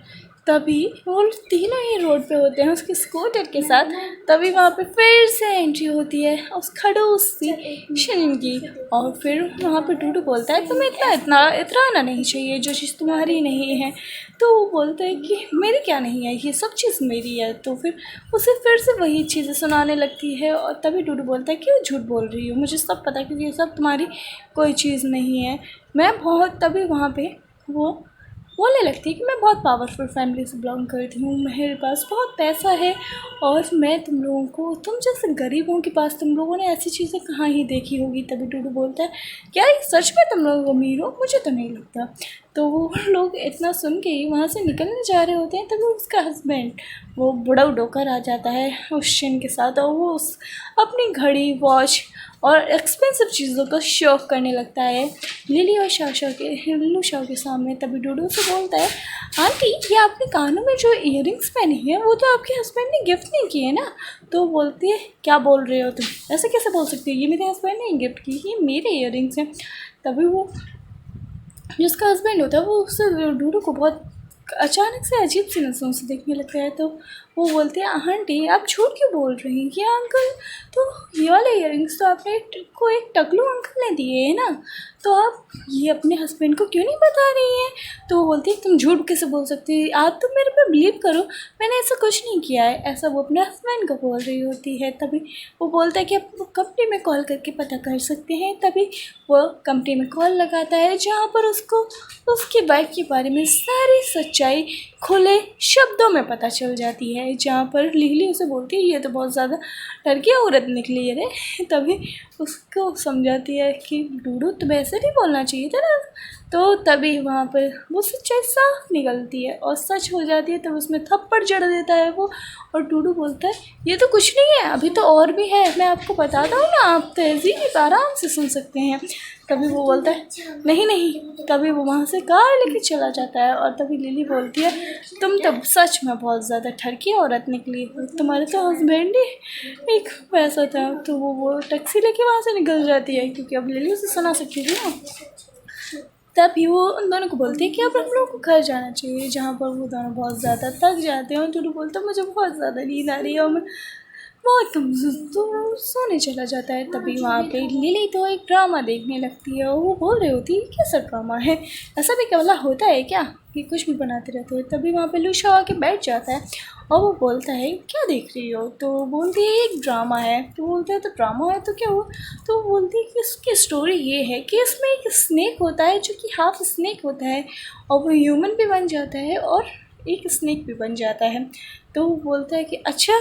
तभी वो तीनों ही रोड पे होते हैं उसके स्कूटर के साथ। तभी वहाँ पे फिर से एंट्री होती है उस खड़ूस सी शिन की और फिर वहाँ पे डूडू बोलता है तुम्हें इतना इतराना नहीं चाहिए जो चीज़ तुम्हारी नहीं है। तो वो बोलता है कि मेरी क्या नहीं है, ये सब चीज़ मेरी है। तो फिर उसे फिर से वही चीज़ें सुनाने लगती है और तभी डूडू बोलता है क्यों झूठ बोल रही हो, मुझे सब पता है क्योंकि ये सब तुम्हारी कोई चीज़ नहीं है, मैं बहुत। तभी वहाँ पे वो बोलने लगती है कि मैं बहुत पावरफुल फैमिली से बिलोंग करती हूँ, मेरे पास बहुत पैसा है और मैं तुम जैसे गरीबों के पास तुम लोगों ने ऐसी चीज़ें कहाँ ही देखी होगी। तभी डूडू बोलता है क्या ये सच में तुम लोग अमीर हो, मुझे तो नहीं लगता। तो वो लोग इतना सुन के ही वहाँ से निकलने जा रहे होते हैं। तभी उसका हस्बैंड वो बूढ़ा डोकर आ जाता है उस शिन के साथ और वो अपनी घड़ी वॉच और एक्सपेंसिव चीज़ों का शौक करने लगता है लिली और लू शाओ के सामने। तभी डूडू से बोलता है आंटी ये आपने कानों में जो इयररिंग्स पहनी है वो तो आपके हस्बैंड ने गिफ्ट नहीं किए ना। तो बोलती है क्या बोल रहे हो तुम, ऐसे कैसे बोल सकती हो, ये मेरे हस्बैंड ने गिफ्ट की, ये मेरे इयररिंग्स हैं। तभी वो जिसका हस्बैंड होता है वो उससे डूडू को बहुत अचानक से अजीब सी नज़रों से देखने लगता है। तो वो बोलते हैं आंटी आप झूठ क्यों बोल रही हैं, क्या अंकल तो ये वाले इयररिंग्स तो आपने को एक टकलू अंकल ने दिए हैं ना, तो आप ये अपने हस्बैंड को क्यों नहीं बता रही हैं। तो वो बोलती है तुम झूठ कैसे बोल सकती हो, आप तो मेरे पे बिलीव करो, मैंने ऐसा कुछ नहीं किया है, ऐसा वो अपने हस्बैंड को बोल रही होती है। तभी वो बोलता है कि आप कंपनी में कॉल करके पता कर सकते हैं। तभी वो कंपनी में कॉल लगाता है जहाँ पर उसको उसकी वाइफ के बारे में सारी सच्चाई खुले शब्दों में पता चल जाती है, जहाँ पर लिली उसे बोलती है ये तो बहुत ज़्यादा लड़की औरत निकली है रे। तभी उसको समझाती है कि डूडू तुम्हें ऐसे नहीं बोलना चाहिए था ना, तो तभी वहाँ पर वो सच्चाई साफ निकलती है और सच हो जाती है। तब उसमें थप्पड़ जड़ देता है वो, और डूडू बोलता है ये तो कुछ नहीं है, अभी तो और भी है, मैं आपको बताता हूँ ना, आप तहज़ीब आराम से सुन सकते हैं। तभी वो बोलता है नहीं नहीं। तभी वो वहाँ से कार लेके चला जाता है, और तभी लिली बोलती है तुम तो सच में बहुत ज़्यादा ठरकी औरत निकली हो, तुम्हारे तो हस्बैंड ही एक वैसा था। तो वो टैक्सी लेके वहाँ से निकल जाती है, क्योंकि अब लिली उसे सुना सकती थी ना। तभी वो उन दोनों को बोलती है कि अब हम लोग को घर जाना चाहिए, जहाँ पर वो दोनों बहुत ज़्यादा थक जाते हैं। और टूडू बोलता है मुझे बहुत ज़्यादा नींद आ रही है और मैं बहुत कमज़ोर, तो सोने चला जाता है। तभी वहाँ पे लिली तो एक ड्रामा देखने लगती है, और वो बोल रही होती है कैसा ड्रामा है, ऐसा भी क्या होता है क्या कि कुछ भी बनाते रहते हो। तभी वहाँ पे लूशा आके बैठ जाता है, और वो बोलता है क्या देख रही हो, तो बोलती है एक ड्रामा है। तो बोलता है तो ड्रामा है तो क्या हुआ। तो वो बोलती है कि उसकी स्टोरी ये है कि इसमें एक स्नेक होता है जो कि हाफ स्नेक होता है, और वो ह्यूमन भी बन जाता है और एक स्नेक भी बन जाता है। तो वो बोलता है कि अच्छा।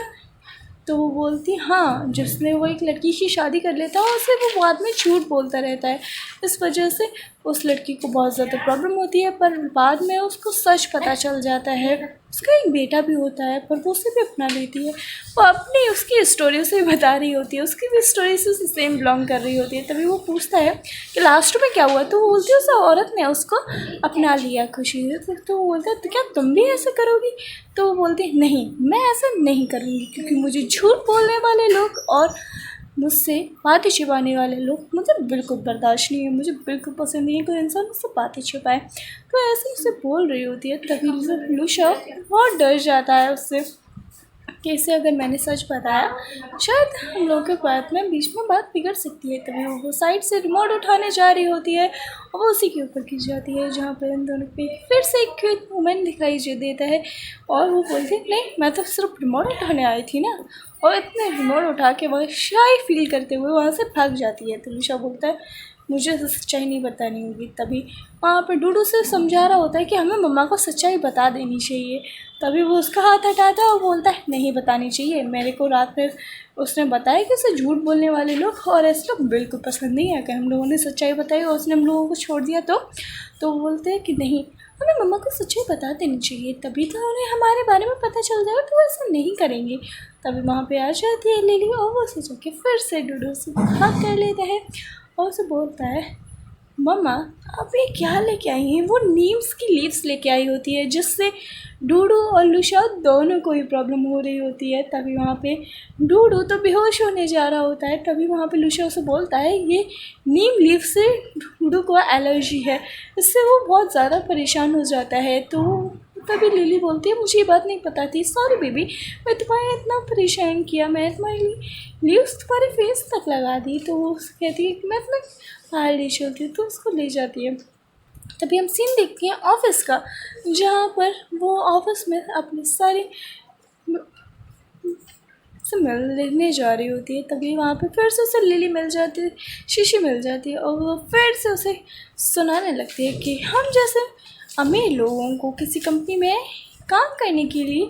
तो वो बोलती हाँ, जिसने वो एक लड़की की शादी कर लेता है और उसे वो बाद में झूठ बोलता रहता है। इस वजह से उस लड़की को बहुत ज़्यादा प्रॉब्लम होती है, पर बाद में उसको सच पता चल जाता है। उसका एक बेटा भी होता है, पर वो उसे भी अपना लेती है। वो अपनी उसकी स्टोरी उसे बता रही होती है, उसकी भी स्टोरी से उसे सेम बिलोंग कर रही होती है। तभी वो पूछता है कि लास्ट में क्या हुआ। तो वो बोलती है उस औरत ने उसको अपना लिया खुशी से। तो वो बोलता है तो क्या तुम भी ऐसा करोगी। तो वो बोलती है नहीं, मैं ऐसा नहीं करूँगी, क्योंकि मुझे झूठ बोलने वाले लोग और मुझसे बातें छिपाने वाले लोग मुझे बिल्कुल बर्दाश्त नहीं है। मुझे बिल्कुल पसंद नहीं है कोई इंसान मुझसे बातें छिपाए। तो ऐसे ही उसे बोल रही होती है। तभी लूशा बहुत डर जाता है उससे कि इसे अगर मैंने सच बताया शायद हम लोगों के बात में बीच में बात बिगड़ सकती है। तभी वो साइड से रिमोट उठाने जा रही होती है, और वो उसी के ऊपर गिर जाती है, जहाँ पर इन दोनों पे फिर से एक क्यूट मोमेंट दिखाई देता है। और वो बोलती है नहीं, मैं तो सिर्फ रिमोट उठाने आई थी ना। और इतने रिमोट उठा के वह शाय फील करते हुए वहाँ से भाग जाती है। तो लूशा बोलता है मुझे तो सच्चाई नहीं बतानी होगी। तभी वहाँ पर डूडू से समझा रहा होता है कि हमें मम्मा को सच्चाई बता देनी चाहिए। तभी वो उसका हाथ हटाता है और बोलता है नहीं बतानी चाहिए, मेरे को रात में उसने बताया कि उसे झूठ बोलने वाले लोग और ऐसे लोग बिल्कुल पसंद नहीं है। अगर हम लोगों ने सच्चाई बताई और उसने हम लोगों को छोड़ दिया तो वो बोलते हैं कि नहीं, हमें मम्मा को सच्चाई बता देनी चाहिए, तभी तो उन्हें हमारे बारे में पता चल जाएगा, तो वो ऐसा नहीं करेंगे। तभी वहाँ पे आ जाती है लिली, और वो उसे जाके फिर से डूडू से हाथ कर लेता है और उसे बोलता है मम्मा आप ये क्या लेके आई हैं। वो नीम्स की लीव्स लेके आई होती है, जिससे डूडू और लूशा दोनों को ही प्रॉब्लम हो रही होती है। तभी वहाँ पे डूडू तो बेहोश होने जा रहा होता है। तभी वहाँ पे लूशा उसे बोलता है ये नीम लीव से डूडू को एलर्जी है, इससे वो बहुत ज़्यादा परेशान हो जाता है। तो तभी लिली बोलती है मुझे ये बात नहीं पता थी, सॉरी बेबी, मैं तुम्हारे इतना परेशान किया, मैं तुम्हारे लीव्स तुम्हारे फेस तक लगा दी। तो वो कहती है कि मैं तुम्हें बाहर ले चलती हूँ, तो उसको ले जाती है। तभी हम सीन देखते हैं ऑफिस का, जहाँ पर वो ऑफिस में अपने सारे से मिलने जा रही होती है। तभी वहाँ पे फिर से उसे लिली मिल जाती है, शीशी मिल जाती है, और वो फिर से उसे सुनाने लगती है कि हम जैसे अमीर लोगों को किसी कंपनी में काम करने के लिए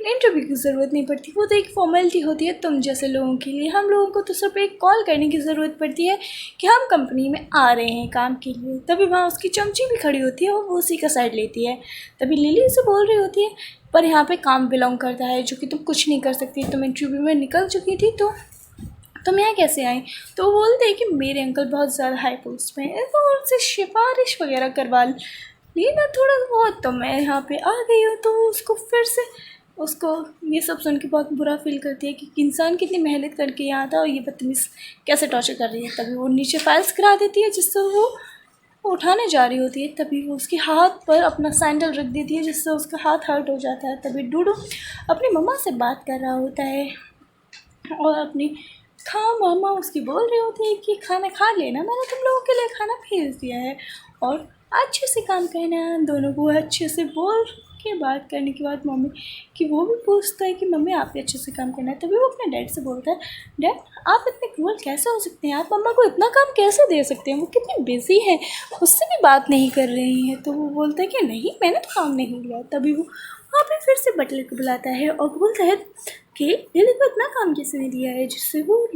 इंटरव्यू की ज़रूरत नहीं पड़ती, वो तो एक फॉर्मेलिटी होती है तुम जैसे लोगों के लिए। हम लोगों को तो सिर्फ एक कॉल करने की ज़रूरत पड़ती है कि हम कंपनी में आ रहे हैं काम के लिए। तभी वहाँ उसकी चमची भी खड़ी होती है और वो उसी का साइड लेती है। तभी लिली उसे बोल रही होती है पर यहाँ पे काम बिलोंग करता है जो कि तुम कुछ नहीं कर सकती, तुम इंटरव्यू में निकल चुकी थी तो तुम यहाँ कैसे आई। तो वो बोलते हैं कि मेरे अंकल बहुत ज़्यादा हाई पोस्ट में है, तो उनसे सिफारिश वगैरह करवा ली ना थोड़ा बहुत, तो मैं यहाँ पे आ गई हूँ। तो उसको फिर से उसको ये सब सुन के बहुत बुरा फील करती है कि इंसान कितनी मेहनत करके यहाँ आता और ये बदतमीज़ कैसे टॉर्चर कर रही है। तभी वो नीचे फाइल्स गिरा देती है, जिससे वो उठाने जा रही होती है। तभी वो उसके हाथ पर अपना सैंडल रख देती है, जिससे उसका हाथ हर्ट हो जाता है। तभी डूडू अपनी मम्मा से बात कर रहा होता है और अपनी मामा उसकी बोल रही होती है कि खाना खा लेना, मैंने तुम लोगों के लिए खाना भेज दिया है और अच्छे से काम करना। दोनों को अच्छे से बोल के बात करने के बाद मम्मी कि वो भी पूछता है कि मम्मी आप भी अच्छे से काम करना है। तभी वो अपने डैड से बोलता है डैड आप इतने क्रूअल कैसे हो सकते हैं, आप मम्मा को इतना काम कैसे दे सकते हैं, वो कितनी बिजी है, उससे भी बात नहीं कर रही हैं। तो वो बोलता है कि नहीं मैंने तो काम नहीं लिया। तभी वो वहाँ पर फिर से बटलर को बुलाता है और बोलता है कि लिली को इतना काम किसी ने दिया है जिससे वो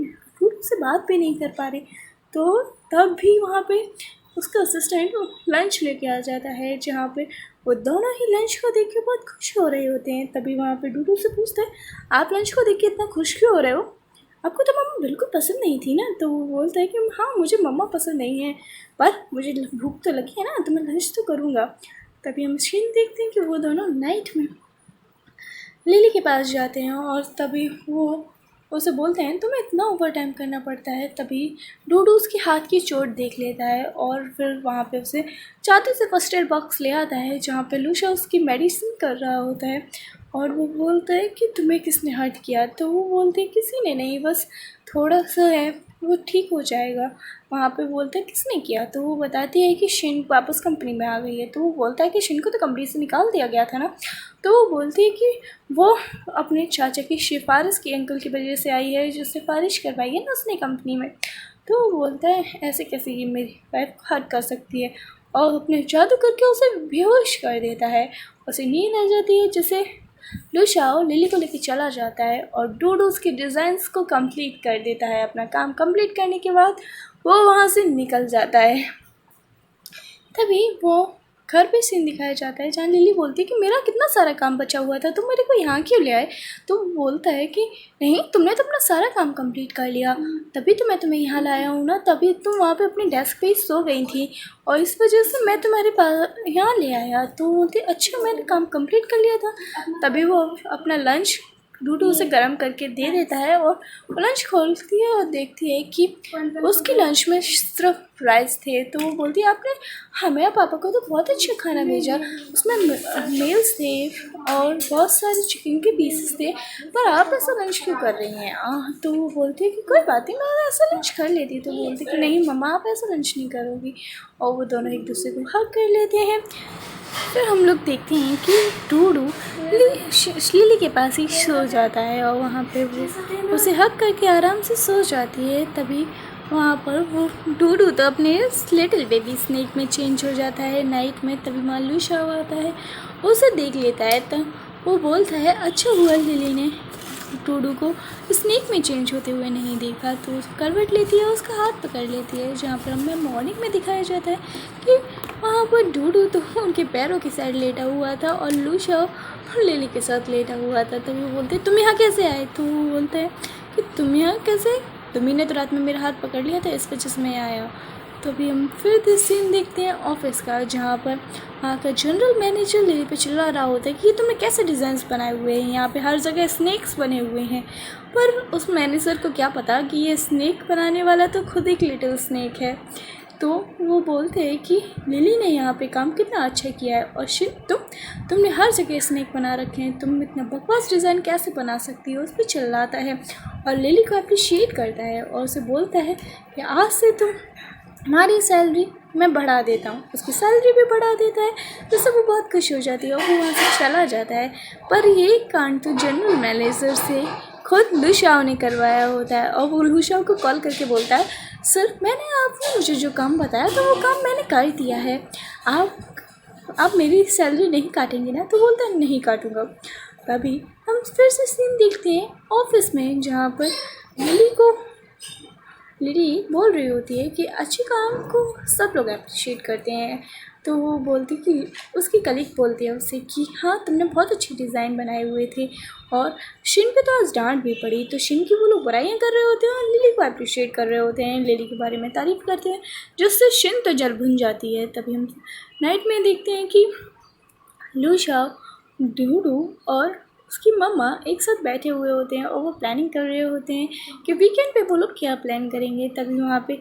से बात भी नहीं कर पा रहे। तो तब भी वहाँ पे उसका असिस्टेंट लंच लेके आ जाता है, जहाँ पे वो दोनों ही लंच को देख के बहुत खुश हो रहे होते हैं। तभी वहाँ पे डूडू से पूछता है, आप लंच को देख के इतना खुश क्यों हो रहे हो? आपको तो मम्मा बिल्कुल पसंद नहीं थी ना? तो वो बोलता है कि हाँ, मुझे मम्मा पसंद नहीं है, पर मुझे भूख तो लगी है ना, तो मैं लंच तो करूँगा। तभी हम सीन देखते हैं कि वो दोनों नाइट में लिली के पास जाते हैं और तभी वो उसे बोलते हैं, तुम्हें इतना ओवर टाइम करना पड़ता है। तभी डूडू उसके हाथ की चोट देख लेता है और फिर वहाँ पे उसे चादर से फर्स्ट एड बॉक्स ले आता है, जहाँ पे लूशा उसकी मेडिसिन कर रहा होता है। और वो बोलता है कि तुम्हें किसने हर्ट किया? तो वो बोलते हैं किसी ने नहीं, बस थोड़ा सा है, वो ठीक हो जाएगा। वहाँ पे बोलता है किसने किया? तो वो बताती है कि शिन वापस कंपनी में आ गई है। तो वो बोलता है कि शिन को तो कंपनी से निकाल दिया गया था ना? तो वो बोलती है कि वो अपने चाचा की सिफारिश की अंकल की वजह से आई है, जो सिफारिश करवाई है ना उसने कंपनी में। तो वो बोलता है ऐसे कैसे ये मेरी वाइफ को हर्ट कर सकती है, और अपने जादू करके उसे बेहोश कर देता है। उसे नींद आ जाती है, जिसे लुशाओ लिली को लेकर चला जाता है और डूडू उसके डिज़ाइंस को कंप्लीट कर देता है। अपना काम कंप्लीट करने के बाद वो वहाँ से निकल जाता है। तभी वो घर पे सीन दिखाया जाता है, जहाँ लिली बोलती है कि मेरा कितना सारा काम बचा हुआ था, तुम मेरे को यहाँ क्यों ले आए? तो वो बोलता है कि नहीं, तुमने तो अपना सारा काम कंप्लीट कर लिया, तभी तो मैं तुम्हें यहाँ लाया हूँ ना। तभी तुम वहाँ पे अपने डेस्क पे ही सो गई थी और इस वजह से मैं तुम्हारे पास यहाँ ले आया। तो बोलती अच्छा, मैंने काम कंप्लीट कर लिया था। तभी वो अपना लंच डूडू उसे गर्म करके दे देता है और वो लंच खोलती है और देखती है कि उसके लंच में सिर्फ राइस थे। तो वो बोलती है आपने हमें पापा को तो बहुत अच्छा खाना भेजा, उसमें मील्स थे और बहुत सारे चिकन के पीसेस थे, पर आप ऐसा लंच क्यों कर रही हैं? तो वो बोलती है कि कोई बात नहीं, मैं ऐसा लंच कर लेती। तो बोलती है कि नहीं मम्मा, आप ऐसा लंच नहीं करोगी। और वो दोनों एक दूसरे को हग कर लेते हैं। फिर हम लोग देखते हैं कि डूडू लिली के पास ही सो जाता है और वहाँ पे वो उसे हक करके आराम से सो जाती है। तभी वहाँ पर वो डूडू तो अपने लिटिल बेबी स्नेक में चेंज हो जाता है नाइट में। तभी वहाँ लूशा आता है, उसे देख लेता है। तो वो बोलता है अच्छा हुआ लिली ने डूडू को स्नेक में चेंज होते हुए नहीं देखा। तो करवट लेती है, उसका हाथ पकड़ लेती है, जहाँ पर हमें मॉर्निंग में दिखाया जाता है कि वहाँ पर डूडू तो उनके पैरों की साइड लेटा हुआ था और लूशा लिली के साथ लेटा हुआ था। तो वो बोलते तुम यहाँ कैसे आए? तो वो बोलता है कि तुम यहाँ कैसे, तुम्ही ने तो रात में मेरा हाथ पकड़ लिया था, इस वजह से मैं आया। तो अभी हम फिर सीन देखते हैं ऑफिस का, जहाँ पर वहाँ का जनरल मैनेजर लिली पे चिल्ला रहा होता है कि ये तुमने कैसे डिज़ाइंस बनाए हुए हैं, यहाँ पे हर जगह स्नेक्स बने हुए हैं। पर उस मैनेजर को क्या पता कि ये स्नेक बनाने वाला तो खुद एक लिटिल स्नेक है। तो वो बोलते हैं कि लिली ने यहाँ पे काम कितना अच्छा किया है, और तुमने हर जगह स्नेक बना रखे हैं, तुम इतना बकवास डिज़ाइन कैसे बना सकती हो? उस पर चिल्लाता है और लिली को अप्रिशिएट करता है और उसे बोलता है कि आज से तुम हमारी सैलरी मैं बढ़ा देता हूँ। उसकी सैलरी भी बढ़ा देता है, जिससे वो बहुत खुश हो जाती है और वो वहाँ से चला जाता है। पर ये कांड तो जनरल मैनेजर से खुद लुशाओ ने करवाया होता है और वो लुशाओ को कॉल करके बोलता है सर, मैंने आपको मुझे जो काम बताया तो वो काम मैंने कर दिया है, आप मेरी सैलरी नहीं काटेंगे ना? तो बोलता है नहीं काटूँगा। तभी हम फिर से सीन देखते हैं ऑफिस में, जहाँ पर लिली बोल रही होती है कि अच्छे काम को सब लोग अप्रिशिएट करते हैं। तो वो बोलती कि उसकी कलीग बोलती है उससे कि हाँ, तुमने बहुत अच्छे डिज़ाइन बनाए हुए थे। और शिन पे तो आज डांट भी पड़ी, तो शिन की वो लोग बुराइयाँ कर रहे होते हैं और लिली को अप्रिशिएट कर रहे होते हैं, लिली के बारे में तारीफ़ करते हैं, जिससे शिन तो जल भुन जाती है। तभी हम नाइट में देखते हैं कि लूशा, डूडू और उसकी मम्मा एक साथ बैठे हुए होते हैं और वो प्लानिंग कर रहे होते हैं कि वीकेंड पे वो लोग क्या प्लान करेंगे। तभी वहाँ पे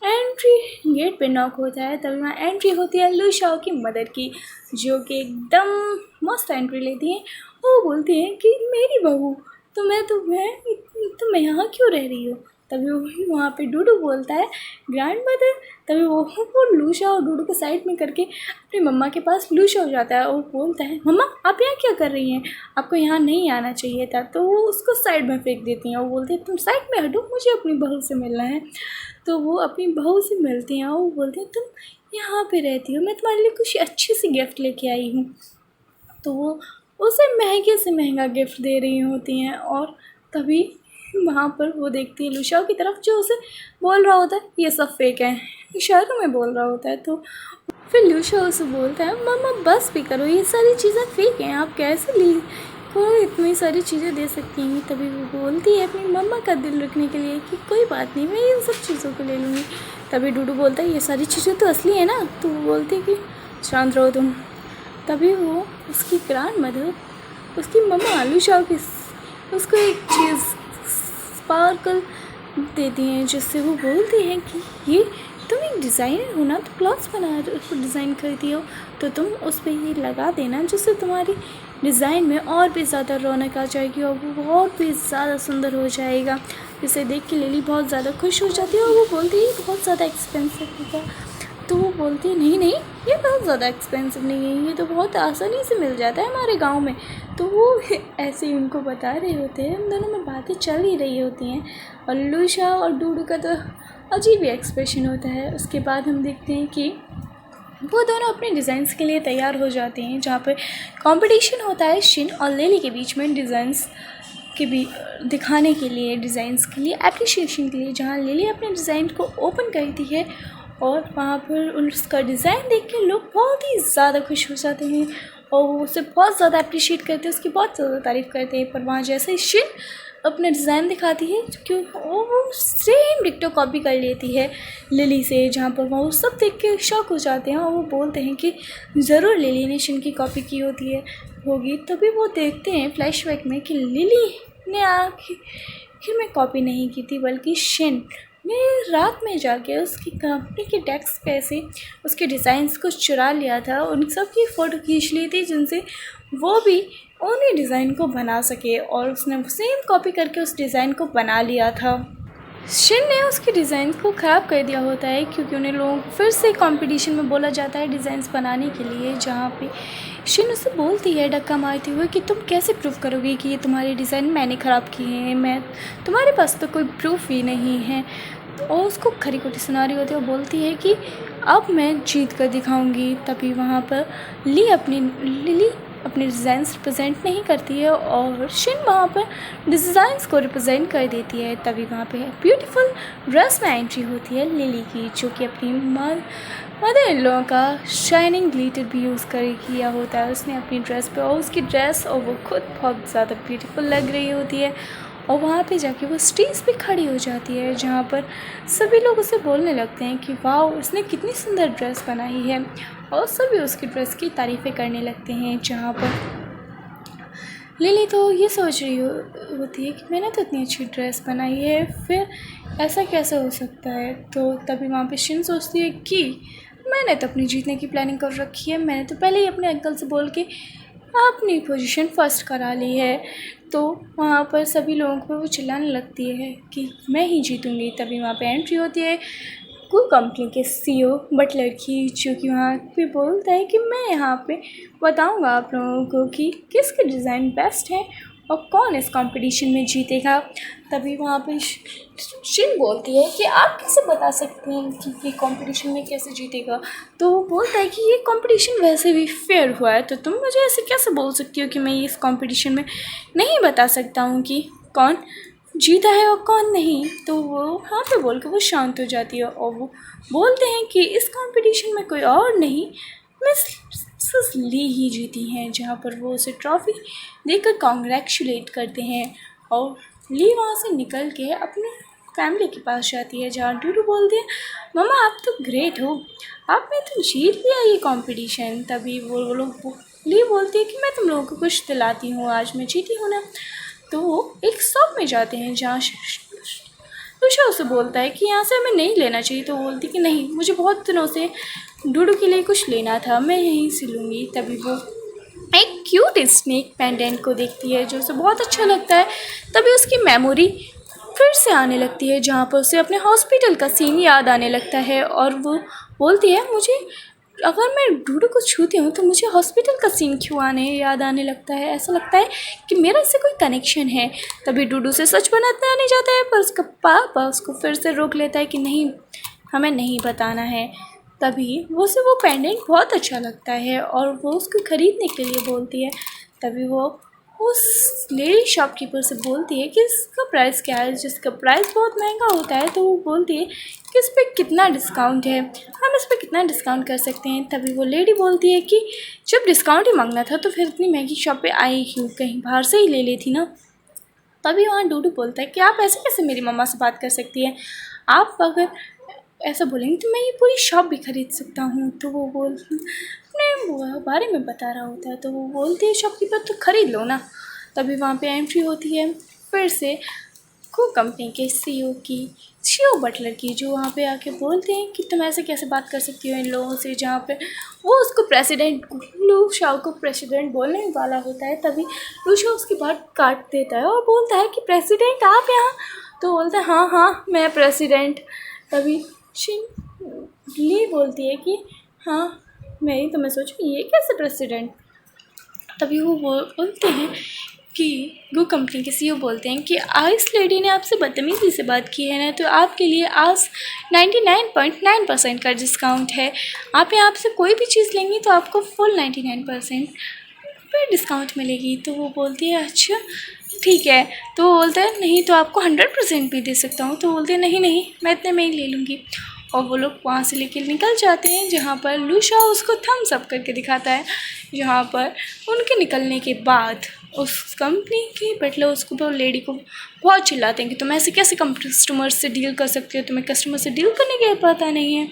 एंट्री गेट पे नॉक होता है। तभी वहाँ एंट्री होती है लूशा की मदर की, जो कि एकदम मस्त एंट्री लेती हैं। वो बोलती हैं कि मेरी बहू, तुम यहाँ क्यों रह रही हो? तभी वो वहाँ पे डूडू बोलता है ग्रैंड मदर। तभी वो लूशा और डूडू को साइड में करके अपनी मम्मा के पास लूशा हो जाता है और बोलता है मम्मा, आप यहाँ क्या कर रही हैं? आपको यहाँ नहीं आना चाहिए था। तो वो उसको साइड में फेंक देती हैं और बोलती है तुम साइड में हटो, मुझे अपनी बहू से मिलना है। तो वो अपनी बहू से मिलती हैं और वो बोलती हैं तुम यहाँ पे रहती हो, मैं तुम्हारे लिए कुछ अच्छी सी गिफ्ट लेके आई हूँ। तो वो उसे महंगे से महंगा गिफ्ट दे रही होती हैं। और तभी वहाँ पर वो देखती है लूशाओ की तरफ जो उसे बोल रहा होता है ये सब फेक है, इशारों में बोल रहा होता है। तो फिर लूशाओ उसे बोलता है मम्मा बस भी करो, ये सारी चीज़ें फेक हैं, आप कैसे ली को इतनी सारी चीज़ें दे सकती हैं। तभी वो बोलती है अपनी मम्मा का दिल रखने के लिए कि कोई बात नहीं, मैं इन सब चीज़ों को ले लूँगी। तभी डूडू बोलता है ये सारी चीज़ें तो असली है ना। तो वो बोलती है कि शांत रहो तुम। तभी वो उसकी ग्रैंड मदर, उसकी मम्मा लूशाओ की उसको एक चीज़ स्पार्कल देती हैं, जिससे वो बोलती हैं कि ये तुम एक डिज़ाइनर हो ना, तो क्लॉथ्स डिज़ाइन करती हो, तो तुम उस पर ये लगा देना जिससे तुम्हारी डिज़ाइन में और भी ज़्यादा रौनक आ जाएगी और वो बहुत भी ज़्यादा सुंदर हो जाएगा। जिसे देख के लिली बहुत ज़्यादा खुश हो जाती है और वो बोलती है बहुत ज़्यादा एक्सपेंसिव होगा। तो वो बोलती है नहीं नहीं, ये बहुत ज़्यादा एक्सपेंसिव नहीं है, ये तो बहुत आसानी से मिल जाता है हमारे गांव में। तो वो ऐसे ही उनको बता रहे होते हैं, उन दोनों में बातें चल ही रही होती हैं और लूशा और डूडू का तो अजीब ही एक्सप्रेशन होता है। उसके बाद हम देखते हैं कि वो दोनों अपने डिज़ाइंस के लिए तैयार हो जाते हैं, जहाँ पर कंपटीशन होता है शिन और लिली के बीच में डिज़ाइंस के भी दिखाने के लिए, डिज़ाइंस के लिए एप्रिशिएशन के लिए, जहाँ लिली अपने डिज़ाइन को ओपन करती है और वहाँ पर उसका डिज़ाइन देख के लोग बहुत ही ज़्यादा खुश हो जाते हैं और वो उसे बहुत ज़्यादा अप्रिशिएट करते हैं, उसकी बहुत ज़्यादा तारीफ़ करते हैं। पर वहाँ जैसे ही शिन अपना डिज़ाइन दिखाती है क्योंकि वो सेम डिक्टो कॉपी कर लेती है लिली से, जहाँ पर वो सब देख के शॉक हो जाते हैं और वो बोलते हैं कि ज़रूर लिली ने शिन की कॉपी की होगी। तभी वो देखते हैं फ्लैशबैक में कि लिली ने आखिर में कॉपी नहीं की थी, बल्कि शिन ने रात में जाके उसकी कंपनी के डेस्क पे से उसके डिज़ाइंस को चुरा लिया था, उन सब की फ़ोटो खींच ली थी जिनसे वो भी उन्हीं डिज़ाइन को बना सके और उसने सेम कॉपी करके उस डिज़ाइन को बना लिया था। शिन ने उसके डिज़ाइन को ख़राब कर दिया होता है क्योंकि उन्हें लोगों को फिर से कंपटीशन में बोला जाता है डिज़ाइंस बनाने के लिए, जहाँ पे शिन उसे बोलती है धक्का मारते हुए कि तुम कैसे प्रूफ करोगी कि ये तुम्हारे डिज़ाइन मैंने ख़राब किए हैं, मैं तुम्हारे पास तो कोई प्रूफ ही नहीं है। और उसको खरी खोटी सुना रही होती है और बोलती है कि अब मैं जीत कर दिखाऊंगी। तभी वहाँ पर लिली अपने डिज़ाइंस रिप्रेजेंट नहीं करती है और शिन वहाँ पर डिज़ाइंस को रिप्रेजेंट कर देती है। तभी वहाँ पे ब्यूटीफुल ड्रेस में एंट्री होती है लिली की, जो कि अपनी मदर इन लॉ का शाइनिंग ग्लिटर भी यूज़ कर किया होता है उसने अपनी ड्रेस पे, और उसकी ड्रेस और वो खुद बहुत ज़्यादा ब्यूटीफुल लग रही होती है। और वहाँ पे जाके वो स्टेज पे खड़ी हो जाती है, जहाँ पर सभी लोग उसे बोलने लगते हैं कि वाह उसने कितनी सुंदर ड्रेस बनाई है, और सभी उसकी ड्रेस की तारीफ़ें करने लगते हैं। जहाँ पर लिली तो ये सोच रही होती है कि मैंने तो इतनी अच्छी ड्रेस बनाई है, फिर ऐसा कैसे हो सकता है। तो तभी वहाँ पे शिन सोचती है कि मैंने तो अपनी जीतने की प्लानिंग कर रखी है, मैंने तो पहले ही अपने अंकल से बोल के अपनी पोजीशन फर्स्ट करा ली है। तो वहाँ पर सभी लोगों को वो चिल्लाने लगती है कि मैं ही जीतूँगी। तभी वहाँ पे एंट्री होती है कोई कंपनी के सीईओ बटलर की, जो कि वहाँ पे बोलता है कि मैं यहाँ पे बताऊँगा आप लोगों को कि किसके डिज़ाइन बेस्ट है और कौन इस कंपटीशन में जीतेगा। तभी वहाँ पे शिन बोलती है कि आप कैसे बता सकते हैं कि ये कंपटीशन में कैसे जीतेगा। तो वो बोलता है कि ये कंपटीशन वैसे भी फेयर हुआ है, तो तुम मुझे ऐसे कैसे बोल सकती हो कि मैं इस कंपटीशन में नहीं बता सकता हूँ कि कौन जीता है और कौन नहीं। तो वो हाँ पे बोल के वो शांत हो जाती है और वो बोलते हैं कि इस कंपटीशन में कोई और नहीं, मिसेस ली ही जीती हैं। जहाँ पर वो उसे ट्रॉफ़ी देकर कॉन्ग्रेचुलेट करते हैं और ली वहाँ से निकल के अपने फैमिली के पास जाती है, जहाँ डूडू बोलते हैं मम्मा आप तो ग्रेट हो, आपने तो जीत लिया ये कंपटीशन। तभी वो लोग ली बोलती है कि मैं तुम लोगों को कुछ दिलाती हूँ, आज मैं जीती हूँ ना। तो वो एक शॉप में जाते हैं जहाँ लूशा उसे बोलता है कि यहाँ से हमें नहीं लेना चाहिए। तो बोलती कि नहीं, मुझे बहुत दिनों से डूडू के लिए कुछ लेना था, मैं यहीं से लूँगी। तभी वो एक क्यूट स्नेक पेंडेंट को देखती है जो उसे बहुत अच्छा लगता है। तभी उसकी मेमोरी फिर से आने लगती है, जहाँ पर उसे अपने हॉस्पिटल का सीन याद आने लगता है और वो बोलती है मुझे अगर मैं डूडू को छूती हूँ तो मुझे हॉस्पिटल का सीन क्यों याद आने लगता है, ऐसा लगता है कि मेरा इससे कोई कनेक्शन है। तभी डूडू से सच बनाते आने जाता है, पर उसका पापा उसको फिर से रोक लेता है कि नहीं, हमें नहीं बताना है। तभी वो पेंडेंट बहुत अच्छा लगता है और वो उसको ख़रीदने के लिए बोलती है। तभी वो उस लेडी शॉपकीपर से बोलती है कि इसका प्राइस क्या है। जिसका प्राइस बहुत महंगा होता है तो वो बोलती है कि इस पर कितना डिस्काउंट है, हम इस पर कितना डिस्काउंट कर सकते हैं। तभी वो लेडी बोलती है कि जब डिस्काउंट ही मांगना था तो फिर इतनी महंगी शॉप पे आई क्यों, कहीं बाहर से ही ले लेती ना। तभी वहाँ डूडू बोलता है कि आप ऐसे कैसे मेरी मम्मा से बात कर सकती हैं, आप अगर ऐसा बोलेंगे तो मैं ये पूरी शॉप भी खरीद सकता हूँ। तो वो अपने बारे में बता रहा होता है। तो वो बोलती है शॉपकीपर तो ख़रीद लो ना। तभी वहाँ पे एंट्री होती है फिर से को कंपनी के सीईओ बटलर की, जो वहाँ पे आके बोलते हैं कि तुम ऐसे कैसे बात कर सकती हो इन लोगों से। जहाँ पे वो उसको प्रेसिडेंट लू शाओ को प्रेसिडेंट बोलने वाला होता है। तभी लू शाओ उसकी बात काट देता है और बोलता है कि प्रेसिडेंट आप यहाँ। तो बोलता है हाँ हाँ मैं प्रेसिडेंट। तभी शिन ली बोलती है कि हाँ मैं सोचूं ये कैसे प्रेसिडेंट। तभी वो बोलते हैं कि वो कंपनी के सीईओ बोलते हैं कि इस लेडी ने आपसे बदतमीज़ी से बात की है ना, तो आपके लिए आज 99.9% का डिस्काउंट है। आप यहाँ से कोई भी चीज़ लेंगी तो आपको फुल 99% पर डिस्काउंट मिलेगी। तो वो बोलती है अच्छा ठीक है। तो वो बोलता है नहीं तो आपको 100% भी दे सकता हूँ। तो बोलते हैं नहीं नहीं मैं इतने में ही ले लूँगी। और वो लोग वहाँ से लेके निकल जाते हैं, जहाँ पर लू शाओ उसको थम्स अप करके दिखाता है। जहाँ पर उनके निकलने के बाद उस कंपनी के बटलर उसको लेडी को बहुत चिल्लाते हैं कि तुम ऐसे कैसे कस्टमर से डील कर सकते हो, तुम्हें कस्टमर से डील करने का पता नहीं है।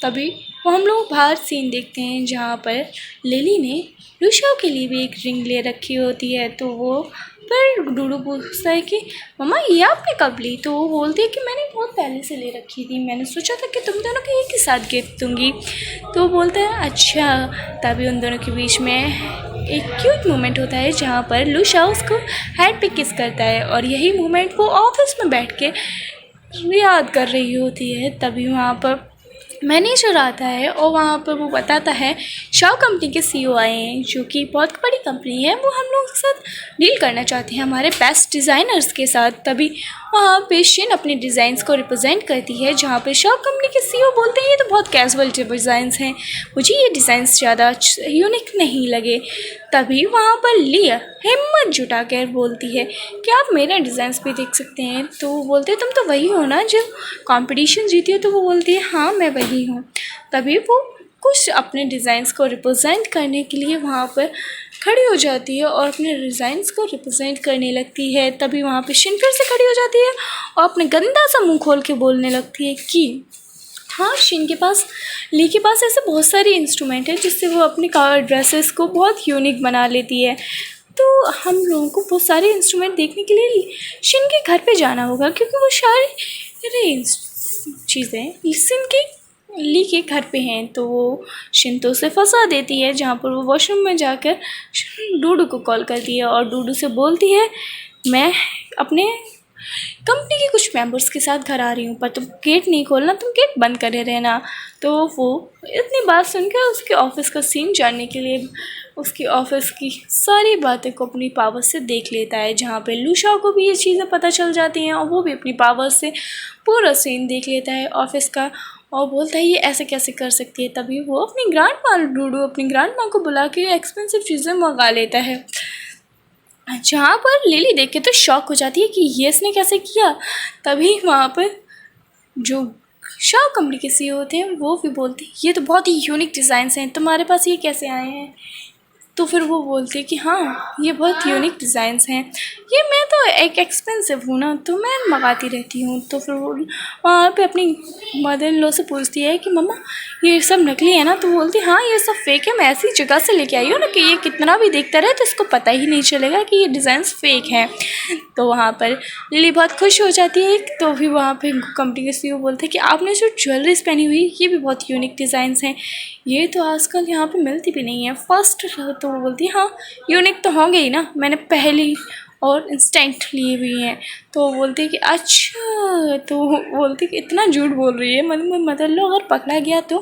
तभी वो हम लोग बाहर सीन देखते हैं जहाँ पर लिली ने लू शाओ के लिए भी एक रिंग ले रखी होती है। तो वो पर डूडू पूछता है कि मम्मा ये आपने कब ली। तो वो बोलती है कि मैंने बहुत पहले से ले रखी थी, मैंने सोचा था कि तुम दोनों को एक ही साथ गिफ्ट दूँगी। तो वो बोलता है अच्छा। तभी उन दोनों के बीच में एक क्यूट मोमेंट होता है जहाँ पर लू शाओ उसको हेड पे किस करता है और यही मोमेंट वो ऑफिस में बैठ के याद कर रही होती है। तभी वहाँ पर मैनेजर आता है और वहाँ पर वो बताता है शाओ कंपनी के सीईओ आए हैं, जो कि बहुत बड़ी कंपनी है, वो हम लोगों के साथ डील करना चाहते हैं हमारे बेस्ट डिज़ाइनर्स के साथ। तभी वहाँ पे शिन अपने डिज़ाइंस को रिप्रेजेंट करती है, जहाँ पे शाओ कंपनी के सीईओ बोलते हैं ये तो बहुत कैजुअल डिज़ाइंस हैं, मुझे ये डिज़ाइंस ज़्यादा यूनिक नहीं लगे। तभी वहाँ पर लिया हिम्मत जुटा कर बोलती है कि आप मेरे डिज़ाइंस भी देख सकते हैं। तो वो बोलते हैं तुम तो वही हो ना जो कंपटीशन जीती हो। तो वो बोलती है हाँ मैं वही हूँ। तभी वो कुछ अपने डिज़ाइंस को रिप्रेजेंट करने के लिए वहाँ पर खड़ी हो जाती है और अपने डिज़ाइंस को रिप्रेजेंट करने लगती है। तभी वहाँ पे शिन फिर से खड़ी हो जाती है और अपने गंदा सा मुँह खोल के बोलने लगती है कि हाँ शिन के पास ली के पास ऐसे बहुत सारे इंस्ट्रूमेंट हैं जिससे वो अपनी ड्रेसेस को बहुत यूनिक बना लेती है। तो हम लोगों को बहुत सारे इंस्ट्रूमेंट देखने के लिए शिन के घर पे जाना होगा, क्योंकि वो सारी चीज़ें शिन के ली के घर पे हैं। तो वो शिन तो उसे फंसा देती है, जहाँ पर वो वॉशरूम में जाकर डूडू को कॉल करती है और डूडू से बोलती है मैं अपने कंपनी के कुछ मेंबर्स के साथ घर आ रही हूँ, पर तुम गेट नहीं खोलना, तुम गेट बंद करे रहना। तो वो इतनी बात सुनकर उसके ऑफिस का सीन जानने के लिए उसकी ऑफिस की सारी बातें को अपनी पावर से देख लेता है, जहाँ पे लू शाओ को भी ये चीज़ें पता चल जाती हैं और वो भी अपनी पावर से पूरा सीन देख लेता है ऑफिस का और बोलता है ये ऐसे कैसे कर सकती है। तभी वो अपनी ग्रैंड माँ डूडू अपनी ग्रैंड माँ को बुला के एक्सपेंसिव चीज़ें मंगा लेता है, जहाँ पर लिली देख के तो शॉक हो जाती है कि ये इसने कैसे किया। तभी वहाँ पर जो शाओ कंपनी के सीईओ होते हैं वो भी बोलते हैं ये तो बहुत ही यूनिक डिज़ाइंस हैं, तुम्हारे पास ये कैसे आए हैं। तो फिर वो बोलती है कि हाँ ये बहुत यूनिक डिज़ाइंस हैं, ये मैं तो एक एक्सपेंसिव हूँ ना तो मैं मंगाती रहती हूँ। तो फिर वो वहाँ पे अपनी मदर इन लॉ से पूछती है कि मम्मा ये सब नकली है ना। तो बोलती है हाँ ये सब फेक है, मैं ऐसी जगह से लेके आई हूँ ना कि ये कितना भी देखता रहे तो इसको पता ही नहीं चलेगा कि ये डिज़ाइंस फेक हैं। तो वहाँ पर लिली बहुत खुश हो जाती है। तो भी वहाँ पे कंपनी के सीईओ बोलते हैं कि आपने जो ज्वेलरीज पहनी हुई ये भी बहुत यूनिक डिज़ाइंस हैं, ये तो आजकल यहाँ पे मिलती भी नहीं है फर्स्ट। तो वो बोलती है हाँ यूनिक तो होंगे ही ना, मैंने पहली और इंस्टेंट ली हुई हैं। तो वो बोलती है कि अच्छा। तो वो बोलती है कि इतना झूठ बोल रही है, मतलब लो अगर पकड़ा गया तो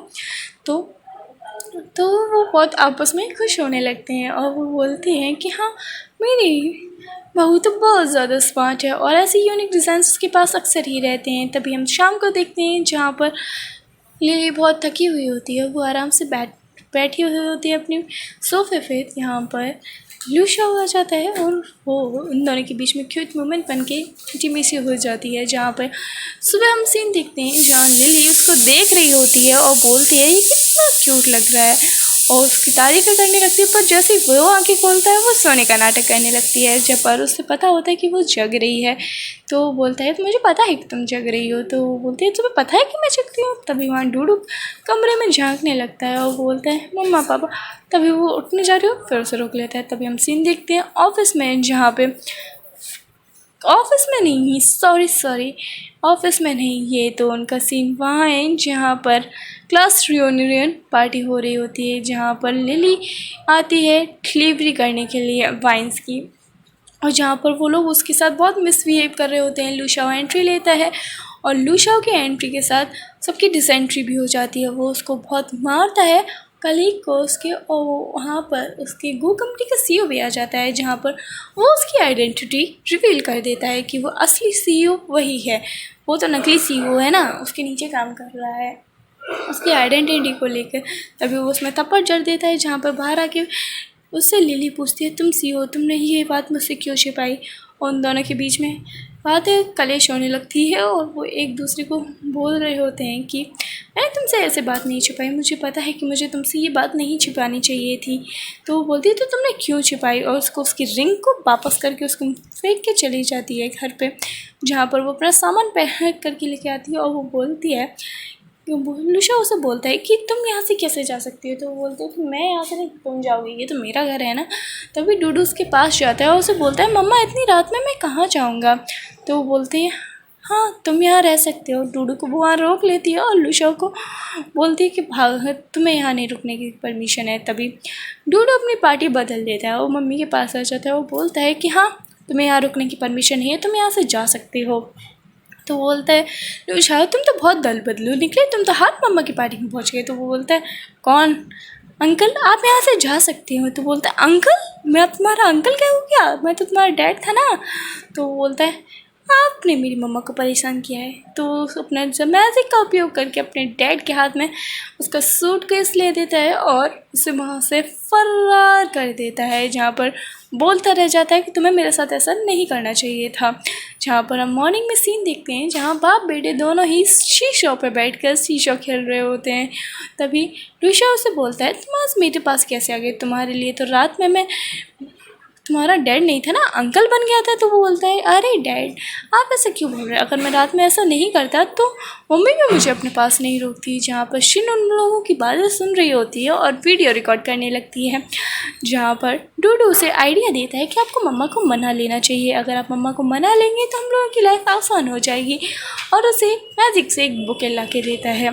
वो बहुत आपस में खुश होने लगते हैं और वो बोलते हैं कि हाँ मेरी बहू तो बहुत ज़्यादा स्मार्ट है और ऐसे यूनिक डिज़ाइंस उसके पास अक्सर ही रहते हैं। तभी हम शाम को देखते हैं जहाँ पर लिली बहुत थकी हुई होती है, वो आराम से बैठी हुई होती है अपनी सोफ़े पे। यहाँ पर लूशा आ जाता है और वो उन दोनों के बीच में क्यूट मोमेंट बन के इंटीमेसी हो जाती है। जहाँ पर सुबह हम सीन देखते हैं जहाँ लिली उसको देख रही होती है और बोलती है ये कितना क्यूट लग रहा है और उसकी तारीफ़ करने लगती है। पर जैसे ही वो आंखें खोलता है वो सोने का नाटक करने लगती है। जब पर उसे पता होता है कि वो जग रही है तो वो बोलता है तो मुझे पता है कि तुम जग रही हो। तो वो बोलती है तुम्हें पता है कि मैं जग रही हूँ। तभी वहाँ डूडू कमरे में झांकने लगता है और बोलता है मम्मा पापा। तभी वो उठने जा रही हो फिर उसे रोक लेता है। तभी हम सीन देखते हैं ऑफिस में, जहाँ पे ऑफिस में नहीं, सॉरी ऑफिस में नहीं, ये तो उनका सीन वहाँ है जहाँ पर क्लास रियूनियन पार्टी हो रही होती है। जहाँ पर लिली आती है डिलीवरी करने के लिए वाइन्स की और जहाँ पर वो लोग उसके साथ बहुत मिसबिहेव कर रहे होते हैं। लूशाओ एंट्री लेता है और लूशाओ की एंट्री के साथ सबकी डिसेंट्री भी हो जाती है। वो उसको बहुत मारता है कलीग को उसके और वहाँ पर उसके गो कंपनी का सीईओ भी आ जाता है। जहाँ पर वो उसकी आइडेंटिटी रिवील कर देता है कि वो असली सीईओ वही है, वो तो नकली सीईओ है ना, उसके नीचे काम कर रहा है उसकी आइडेंटिटी को लेकर। तभी वो उसमें थप्पड़ जड़ देता है। जहाँ पर बाहर आके उससे लिली पूछती है तुम सीईओ, तुमने ये बात मुझसे क्यों छिपाई। और उन दोनों के बीच में बातें कलेश होने लगती है और वो एक दूसरे को बोल रहे होते हैं कि मैंने तुमसे ऐसे बात नहीं छिपाई, मुझे पता है कि मुझे तुमसे ये बात नहीं छिपानी चाहिए थी। तो वो बोलती है तो तुमने क्यों छिपाई और उसको उसकी रिंग को वापस करके उसको फेंक के चली जाती है घर पे। जहाँ पर वो अपना सामान पैक करके लेके आती है और वो बोलती है लूशा उसे बोलता है कि तुम यहाँ से कैसे जा सकती हो। तो वो बोलते हैं कि मैं यहाँ से नहीं, तुम जाओगी, ये तो मेरा घर है ना। तभी डूडू उसके पास जाता है और उसे बोलता है मम्मा इतनी रात में मैं कहाँ जाऊँगा। तो वो बोलते हैं हाँ तुम यहाँ रह सकते हो। डूडू को वो वहाँ रोक लेती है और लूशा को बोलती है कि भाग, तुम्हें यहाँ नहीं रुकने की परमिशन है। तभी डूडू अपनी पार्टी बदल देता है और मम्मी के पास आ जाता है। वो बोलता है कि हाँ तुम्हें यहाँ रुकने की परमिशन है, तुम यहाँ से जा सकते हो। तो वो बोलता है लूशा तुम तो बहुत दल बदलू निकले, तुम तो हाथ मम्मा की पार्टी में पहुँच गए। तो वो बोलता है कौन अंकल, आप यहाँ से जा सकते हो। तो बोलता है अंकल, मैं तुम्हारा अंकल क्या हूँ क्या, मैं तो तुम्हारा डैड था ना। तो वो बोलता है आपने मेरी मम्मा को परेशान किया है। तो अपना मैजिक का उपयोग करके अपने डैड के हाथ में उसका सूटकेस ले देता है और उसे वहाँ से फरार कर देता है। जहाँ पर बोलता रह जाता है कि तुम्हें मेरे साथ ऐसा नहीं करना चाहिए था। जहाँ पर हम मॉर्निंग में सीन देखते हैं जहाँ बाप बेटे दोनों ही शीशों पर बैठकर शीशो खेल रहे होते हैं। तभी लूशा उसे बोलता है तुम आज मेरे पास कैसे आ गए, तुम्हारे लिए तो रात में मैं तुम्हारा डैड नहीं था ना, अंकल बन गया था। तो वो बोलता है अरे डैड आप ऐसा क्यों बोल रहे हैं, अगर मैं रात में ऐसा नहीं करता तो मम्मी भी मुझे अपने पास नहीं रोकती। जहाँ पर शिन उन लोगों की बातें सुन रही होती है और वीडियो रिकॉर्ड करने लगती है। जहाँ पर डूडू उसे आइडिया देता है कि आपको मम्मा को मना लेना चाहिए, अगर आप मम्मा को मना लेंगे तो हम लोगों की लाइफ आसान हो जाएगी। और उसे मैजिक से एक बुके ला के देता है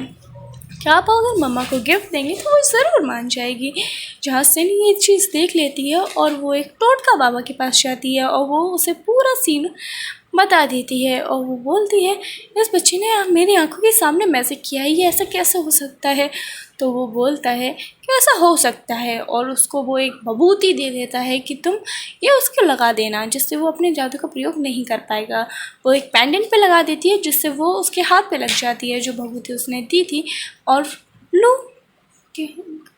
कि आप अगर मम्मा को गिफ्ट देंगे तो वो ज़रूर मान जाएगी। जहाँ सिन ये चीज़ देख लेती है और वो एक टोटका बाबा के पास जाती है और वो उसे पूरा सीन बता देती है। और वो बोलती है इस बच्चे ने मेरी आंखों के सामने मैजिक किया है, ये ऐसा कैसे हो सकता है। तो वो बोलता है कि ऐसा हो सकता है और उसको वो एक बबूती दे देता है कि तुम ये उसको लगा देना, जिससे वो अपने जादू का प्रयोग नहीं कर पाएगा। वो एक पेंडेंट पे लगा देती है जिससे वो उसके हाथ पे लग जाती है जो बबूती उसने दी थी। और लू कि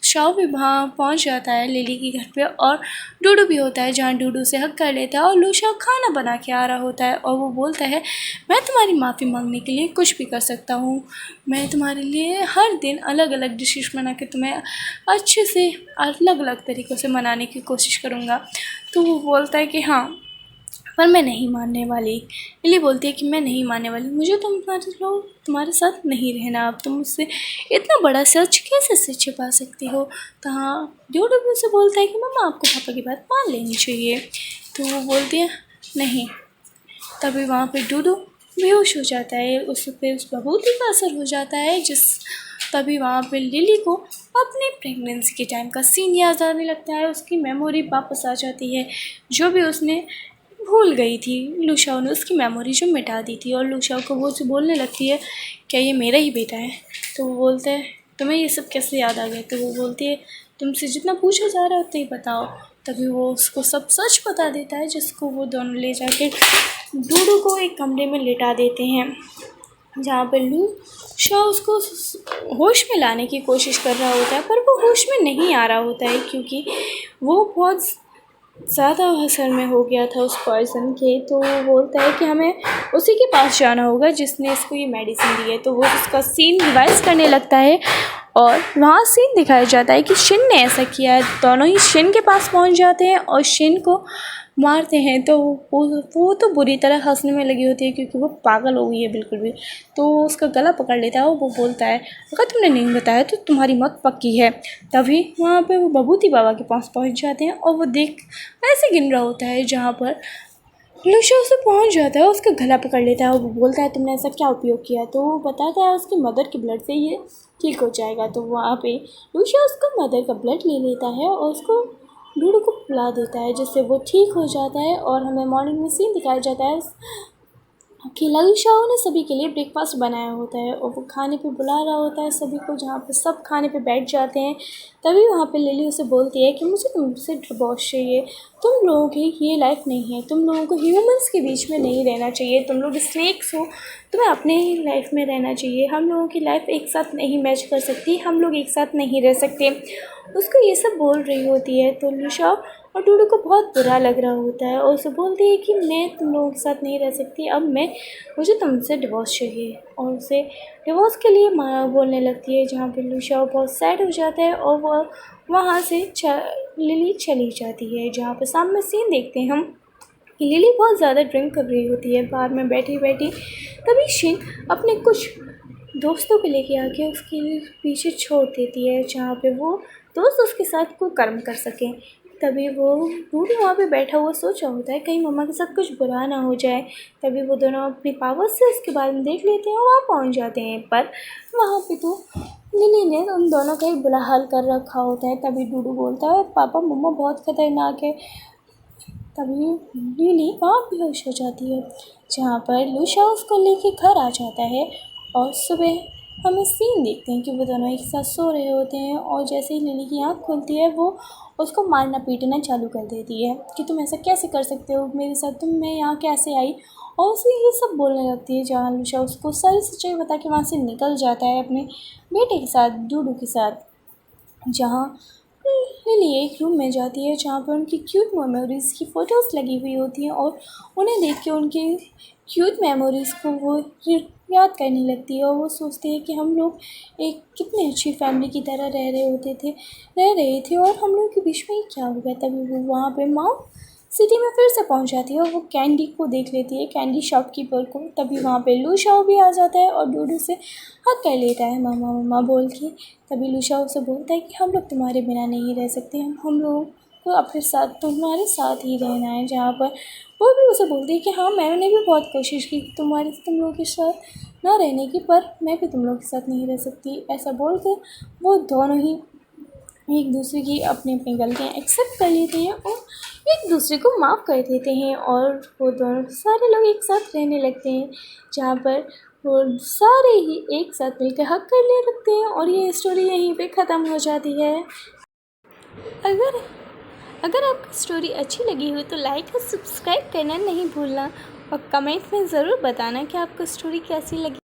शाव भी वहाँ पहुँच जाता है लिली के घर पे और डूडू भी होता है जहाँ डूडू से हक कर लेता है और लूशा खाना बना के आ रहा होता है। और वो बोलता है मैं तुम्हारी माफ़ी मांगने के लिए कुछ भी कर सकता हूँ, मैं तुम्हारे लिए हर दिन अलग अलग डिशेस बना के तुम्हें अच्छे से अलग अलग तरीक़ों से मनाने की कोशिश करूँगा। तो वो बोलता है कि हाँ पर मैं नहीं मानने वाली। लिली बोलती है कि मैं नहीं मानने वाली, मुझे तुम्हारे साथ नहीं रहना। अब तुम मुझसे इतना बड़ा सच कैसे से छिपा सकती हो। तो हाँ डूडू भी उसे बोलता है कि मम्मा आपको पापा की बात मान लेनी चाहिए। तो वो बोलती है नहीं। तभी वहाँ पे डूडू बेहोश हो जाता है, उस पर उस बबूती का असर हो जाता है। तभी वहाँ पे लिली को अपने प्रेगनेंसी के टाइम का सीन याद आने लगता है, उसकी मेमोरी वापस आ जाती है जो भी उसने भूल गई थी। लूशा ने उसकी मेमोरी जो मिटा दी थी और लूशा को वो से बोलने लगती है क्या ये मेरा ही बेटा है। तो वो बोलता है तुम्हें ये सब कैसे याद आ गया। तो वो बोलती है तुमसे जितना पूछा जा रहा है उतना ही बताओ। तभी वो उसको सब सच बता देता है, जिसको वो दोनों ले जाके डूडू को एक कमरे में लिटा देते हैं जहाँ पर लूशा उसको होश में लाने की कोशिश कर रहा होता है पर वो होश में नहीं आ रहा होता है क्योंकि वो बहुत ज़्यादा असर में हो गया था उस पर्सन के, तो वो बोलता है कि हमें उसी के पास जाना होगा जिसने इसको ये मेडिसिन दी है। तो वो उसका सीन रिवाइज करने लगता है और वहाँ सीन दिखाया जाता है कि शिन ने ऐसा किया है। दोनों ही शिन के पास पहुँच जाते हैं और शिन को मारते हैं। तो वो तो बुरी तरह हंसने में लगी होती है क्योंकि वो पागल हो गई है बिल्कुल भी। तो उसका गला पकड़ लेता है और वो बोलता है अगर तुमने नहीं बताया तो तुम्हारी मौत पक्की है। तभी वहाँ पे वो बबूती बाबा के पास पहुँच जाते हैं और वो देख ऐसे गिन रहा होता है जहाँ पर लूशा उसे पहुँच जाता है, उसका गला पकड़ लेता है और वो बोलता है तुमने ऐसा क्या उपयोग किया। तो वो बताता है उसकी मदर के ब्लड से ये ठीक हो जाएगा। तो वहाँ पे लूशा उसका मदर का ब्लड ले लेता है और उसको डूडू को पिला देता है जिससे वो ठीक हो जाता है। और हमें मॉर्निंग में सीन दिखाया जाता है कि लूशाओ ने सभी के लिए ब्रेकफास्ट बनाया होता है और वो खाने पे बुला रहा होता है सभी को, जहाँ पे सब खाने पे बैठ जाते हैं। तभी वहाँ पे लिली उसे बोलती है कि मुझे तुमसे डिवोर्स चाहिए, तुम लोगों की ये लाइफ नहीं है, तुम लोगों को ह्यूमंस के बीच में नहीं रहना चाहिए, तुम लोग स्नेक्स हो, तुम्हें अपने ही लाइफ में रहना चाहिए, हम लोगों की लाइफ एक साथ नहीं मैच कर सकती, हम लोग एक साथ नहीं रह सकते। उसको ये सब बोल रही होती है तो लूशा और डूडू को बहुत बुरा लग रहा होता है और उसे बोलती है कि मैं तुम लोगों के साथ नहीं रह सकती, अब मुझे तुमसे डिवोर्स चाहिए। और उसे डिवोर्स के लिए माँ बोलने लगती है, जहाँ पे लूशा बहुत सैड हो जाता है और वह वहाँ से लिली चली जाती है। जहाँ पे सामने सीन देखते हैं हम कि लिली बहुत ज़्यादा ड्रिंक कर रही होती है बार में बैठी बैठी। तभी शिन अपने कुछ दोस्तों को लेके आके उसके पीछे छोड़ देती है, जहाँ पे वो दोस्त उसके साथ कोई कर्म कर सकें। तभी वो डूडू वहाँ पे बैठा हुआ सोच रहा होता है कहीं मम्मा के साथ कुछ बुरा ना हो जाए। तभी वो दोनों अपनी पावर से उसके बारे में देख लेते हैं और वहाँ पहुँच जाते हैं। पर वहाँ पे तो लिली ने उन दोनों का ही बुरा हाल कर रखा होता है। तभी डूडू बोलता है पापा मम्मा बहुत खतरनाक है। तभी लिली वहाँ बेहोश हो जाती है, जहाँ पर लूशा उसको लेके घर आ जाता है। और सुबह हम सीन देखते हैं कि वो दोनों एक साथ सो रहे होते हैं और जैसे ही लिली की आँख खुलती है वो उसको मारना पीटना चालू कर देती है कि तुम ऐसा कैसे कर सकते हो मेरे साथ, मैं यहाँ कैसे आई। और उसे ये सब बोलने लगती है, जहाँ लूशा उसको सारी सच्चाई बता के वहाँ से निकल जाता है अपने बेटे के साथ, डूडू के साथ। जहाँ लिली एक रूम में जाती है जहाँ पर उनकी क्यूट मेमोरीज़ की फ़ोटोज़ लगी हुई होती हैं और उन्हें देख के उनकी क्यूट मेमोरीज़ को वो याद करने लगती है। और वो सोचती है कि हम लोग एक कितनी अच्छी फैमिली की तरह रह रहे थे और हम लोग के बीच में ही क्या हो गया। तभी वो वहाँ पे माउंट सिटी में फिर से पहुंच जाती है और वो कैंडी को देख लेती है, कैंडी शॉपकीपर को। तभी वहाँ पे लूशाओ भी आ जाता है और डूडू से हक कर लेता है मामा मामा बोल के। तभी लूशाओ से बोलता है कि हम लोग तुम्हारे बिना नहीं रह सकते, हम लोगों को अपने साथ तुम्हारे साथ ही रहना है। जहाँ पर वो भी उसे बोलती है कि हाँ मैंने भी बहुत कोशिश की तुम लोगों के साथ ना रहने की, पर मैं भी तुम लोगों के साथ नहीं रह सकती। ऐसा बोल कर वो दोनों ही एक दूसरे की अपनी अपनी गलतियाँ एक्सेप्ट कर लेते हैं और एक दूसरे को माफ़ कर देते हैं और वो दोनों सारे लोग एक साथ रहने लगते हैं। जहाँ पर वो सारे ही एक साथ मिलकर हक करने लगते हैं और ये स्टोरी यहीं पे ख़त्म हो जाती है। अगर अगर आपको स्टोरी अच्छी लगी हो तो लाइक और सब्सक्राइब करना नहीं भूलना और कमेंट में ज़रूर बताना कि आपको स्टोरी कैसी लगी।